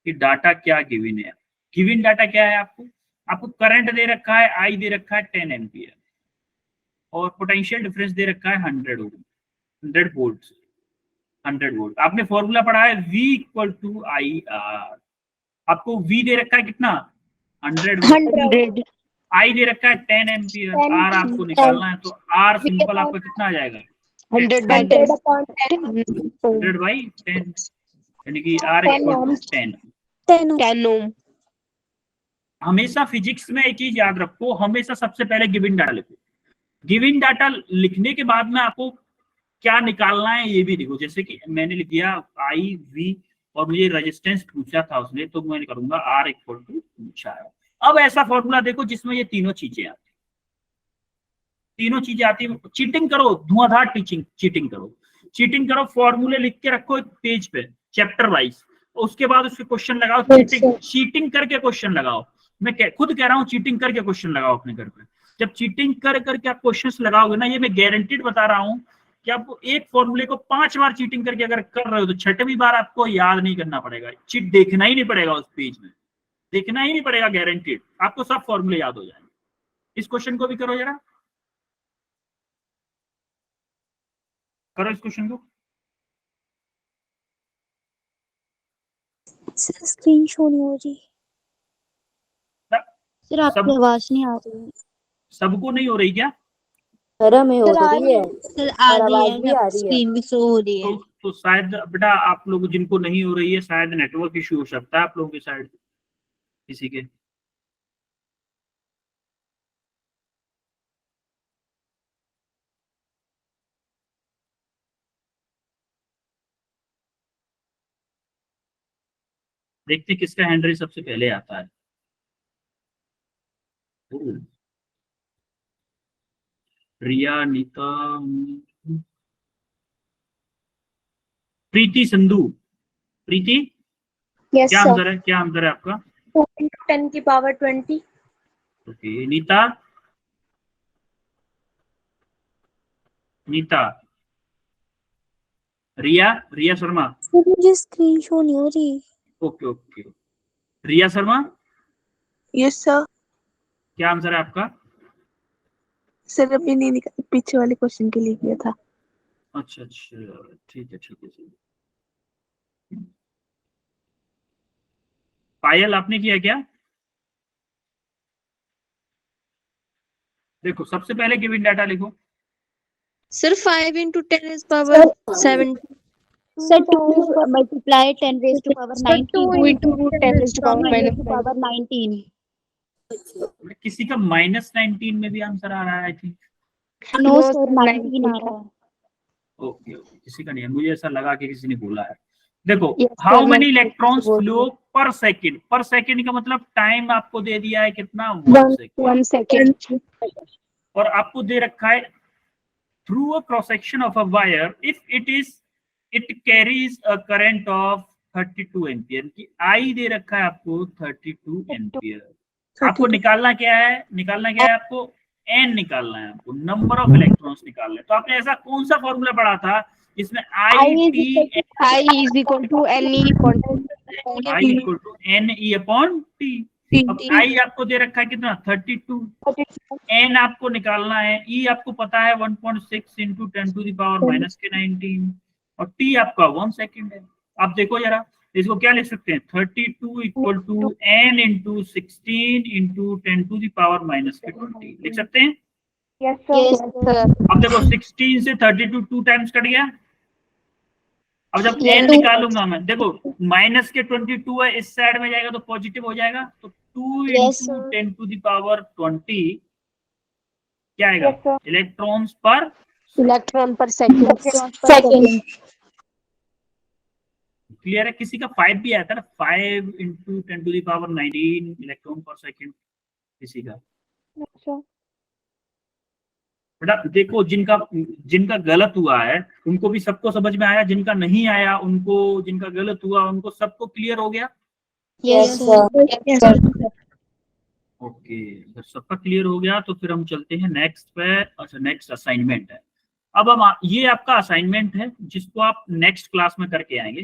कि डाटा क्या गिवन है। गिवन डाटा क्या है, आपको आपको करंट दे रखा है, आई दे रखा है 10 एम्पियर, और पोटेंशियल डिफरेंस दे रखा है 100 ओम, 100 वोल्ट, 100 वोल्ट। आपने फॉर्मूला पढ़ा है V equal to I R. आपको V दे रखा है कितना, 100 वोल्ट,
100.
आई दे रखा है 10 एम्पियर,
10
आर आपको निकालना है, तो आर सिंपल आपका कितना आ जाएगा,
100 by 10.
100 बाई 10, यानी कि R
10
equal to
ohms.
10।
10 ohm. 10 ohm.
हमेशा फिजिक्स में एक चीज याद रखो, हमेशा सबसे पहले गिवन डाटा लिखो। गिवन डाटा लिखने के बाद में आपको क्या निकालना है ये भी लिखो। जैसे कि मैंने लिख दिया आई वी, और मुझे रेजिस्टेंस पूछा था उसने, तो मैं करूंगा आर इक्वल टू पूछा है। अब ऐसा फॉर्मूला देखो जिसमें ये तीनों चीजें आती, तीनों चीजें आती है। चीटिंग करो, धुआंधार टीचिंग, चीटिंग करो, चीटिंग करो। फॉर्मूले लिख के रखो एक पेज पे, चैप्टर वाइज, उसके बाद उसके क्वेश्चन लगाओ। चीटिंग, चीटिंग करके क्वेश्चन लगाओ। मैं खुद कह रहा हूँ, चीटिंग करके क्वेश्चन लगाओ अपने घर पे। जब चीटिंग कर करके आप क्वेश्चंस लगाओगे ना, ये मैं गारंटीड बता रहा हूँ कि आप एक फॉर्मूले को 5 बार चीटिंग करके अगर कर रहे हो तो 6वीं बार आपको याद नहीं करना पड़ेगा, चीट देखना ही नहीं पड़ेगा, उस पेज में देखना ही नहीं पड़ेगा, गारंटीड आपको सब फॉर्मूले याद हो जाएंगे। इस क्वेश्चन को भी करो जरा, करो इस क्वेश्चन को।
सर स्क्रीन शो नहीं हो रही। सर आपकी आवाज नहीं आ रही।
सबको नहीं हो रही क्या?
सर हमें हो रही है,
सर आ
और
रही
आवाज
है,
भी आ रही है।
स्क्रीन भी शो हो रही है।
तो शायद बेटा आप लोग जिनको नहीं हो रही है, शायद नेटवर्क इश्यू हो सकता है आप लोगों की साइड, किसी के। देखते किसका हैंड रेस सबसे पहले आता है। रिया, नीता, प्रीति, संधू। प्रीति,
Yes,
क्या
sir.
आंसर है, क्या आंसर है आपका?
2 into 10 की power 20.
Okay, Nita, Nita, Riya, Riya Sharma.
Sir मुझे स्क्रीन शो नहीं हो रही।
Okay okay. Riya Sharma,
yes sir.
क्या आंसर है आपका?
सर अभी नहीं निकाल, पीछे वाले क्वेश्चन के लिए किया था।
अच्छा अच्छा, ठीक है ठीक है ठीक है। पायल, आपने किया क्या? देखो, सबसे पहले गिवन डाटा लिखो।
Sir 5 into 10 is power 7.
Sir, 2 multiply 10 raised to power 19.
2 into 10 raised to power
Raised
minus
to
9.
power 19.
किसी का -19 में भी आंसर आ रहा है I think.
No,
No,
sir,
sir,
19 आ रहा है।
ओके ओके, किसी का नहीं है, मुझे ऐसा लगा कि किसी ने बोला है। देखो,
Yes, sir,
how many
19
electrons
बोल
फ्लो पर सेकेंड। पर सेकेंड का मतलब टाइम आपको दे दिया है कितना, 1 सेकेंड।
1 second.
और आपको दे रखा है through a cross section of a wire if it carries a current of 32 ampere की आई दे रखा है आपको 32 एम्पियर। आपको निकालना क्या है? आपको एन निकालना है, आपको नंबर ऑफ इलेक्ट्रॉन्स निकालना है। तो आपने ऐसा कौन सा फॉर्मूला पढ़ा था जिसमें I T
I is equal to NE equal to
I equal to N E upon T. अब आई आपको दे रखा है कितना, 32। एन आपको निकालना है, ई आपको पता है 1.6 into 10 to the power minus के 19, और टी आपका 1 सेकेंड है। आप देखो जरा, इसको क्या लिख सकते हैं, 32 equal to N into 16 into 10 to the power minus के 20 लिख सकते हैं।
Yes, sir.
अब देखो 16 से 32 2 टाइम्स कट गया। अब जब
Yes.
n निकालूंगा मैं, देखो माइनस के 22 है, इस साइड में जाएगा तो पॉजिटिव हो जाएगा, तो 2
Yes,
into
sir.
10 to the power 20 क्या आएगा, electrons per
Electron per second.
Second.
Clear है? किसी का 5 भी आया था ना, 5 into 10 to the power 19 electron per second किसी का। बेटा देखो, जिनका गलत हुआ है उनको भी सबको समझ में आया, जिनका नहीं आया उनको, जिनका गलत हुआ उनको सबको क्लियर हो गया।
Yes, sir.
Yes, sir.
Okay, जब सबका क्लियर हो गया तो फिर हम चलते हैं नेक्स्ट पे। अच्छा, नेक्स्ट असाइनमेंट है। अब हम ये आपका असाइनमेंट है जिसको आप नेक्स्ट क्लास में करके आएंगे।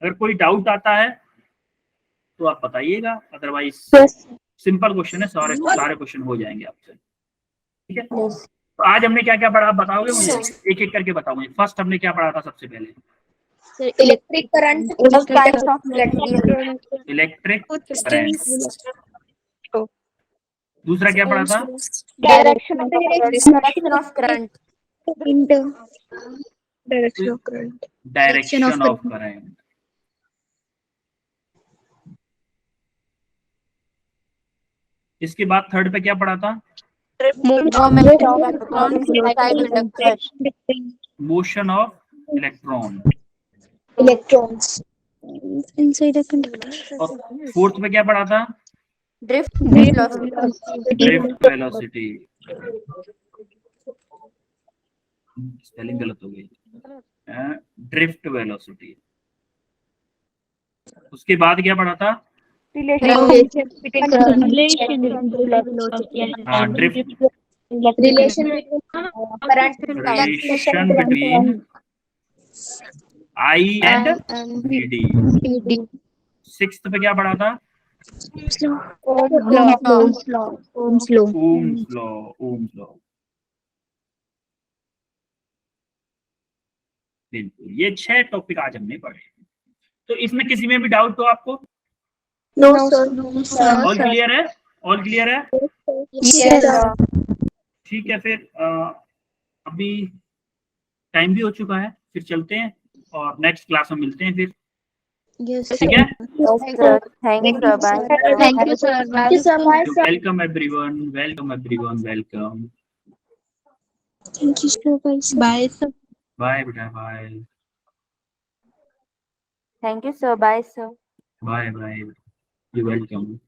अगर कोई डाउट आता है तो आप बताइएगा, अदरवाइज सिंपल क्वेश्चन है, सारे क्वेश्चन हो जाएंगे आपसे, ठीक है।
Yes.
तो आज हमने क्या क्या पढ़ा, आप बताओगे मुझे? एक एक करके बताओ मुझे। फर्स्ट हमने क्या पढ़ा था सबसे पहले?
Sir, electric current. All kinds of electric current.
Electric current. दूसरा क्या पढ़ा था?
Direction of current.
Direction of current.
Direction of current. इसके बाद थर्ड पे क्या पढ़ा था?
Movement of electrons inside conductor.
Motion of electron.
Electrons.
Inside a conductor.
और फोर्थ पे क्या पढ़ा था?
Drift velocity.
Drift velocity. Spelling गलत हो गई, ड्रिफ्ट वेलोसिटी। उसके बाद क्या पढ़ा था?
Relation between
हाँ, drift
relation between current and time.
Relation between I and V D. Sixth पे क्या पढ़ा था?
Ohm's law.
Ohm's law. बिल्कुल, ये 6 टॉपिक आज हमने पढ़े। तो इसमें किसी में भी डाउट हो आपको?
No, sir.
ऑल क्लियर है? ऑल क्लियर है?
Yes, sir.
ठीक है, फिर अभी टाइम भी हो चुका है, फिर चलते हैं और नेक्स्ट क्लास में मिलते हैं फिर,
Yes.
ठीक है।
Thank you, sir. Bye.
Thank you, sir.
Thank you, sir. Bye, sir.
Welcome everyone, welcome.
Thank you, sir. Bye, sir.
Bye बेटा, bye
Thank you, sir. Bye, sir.
Bye, you welcome.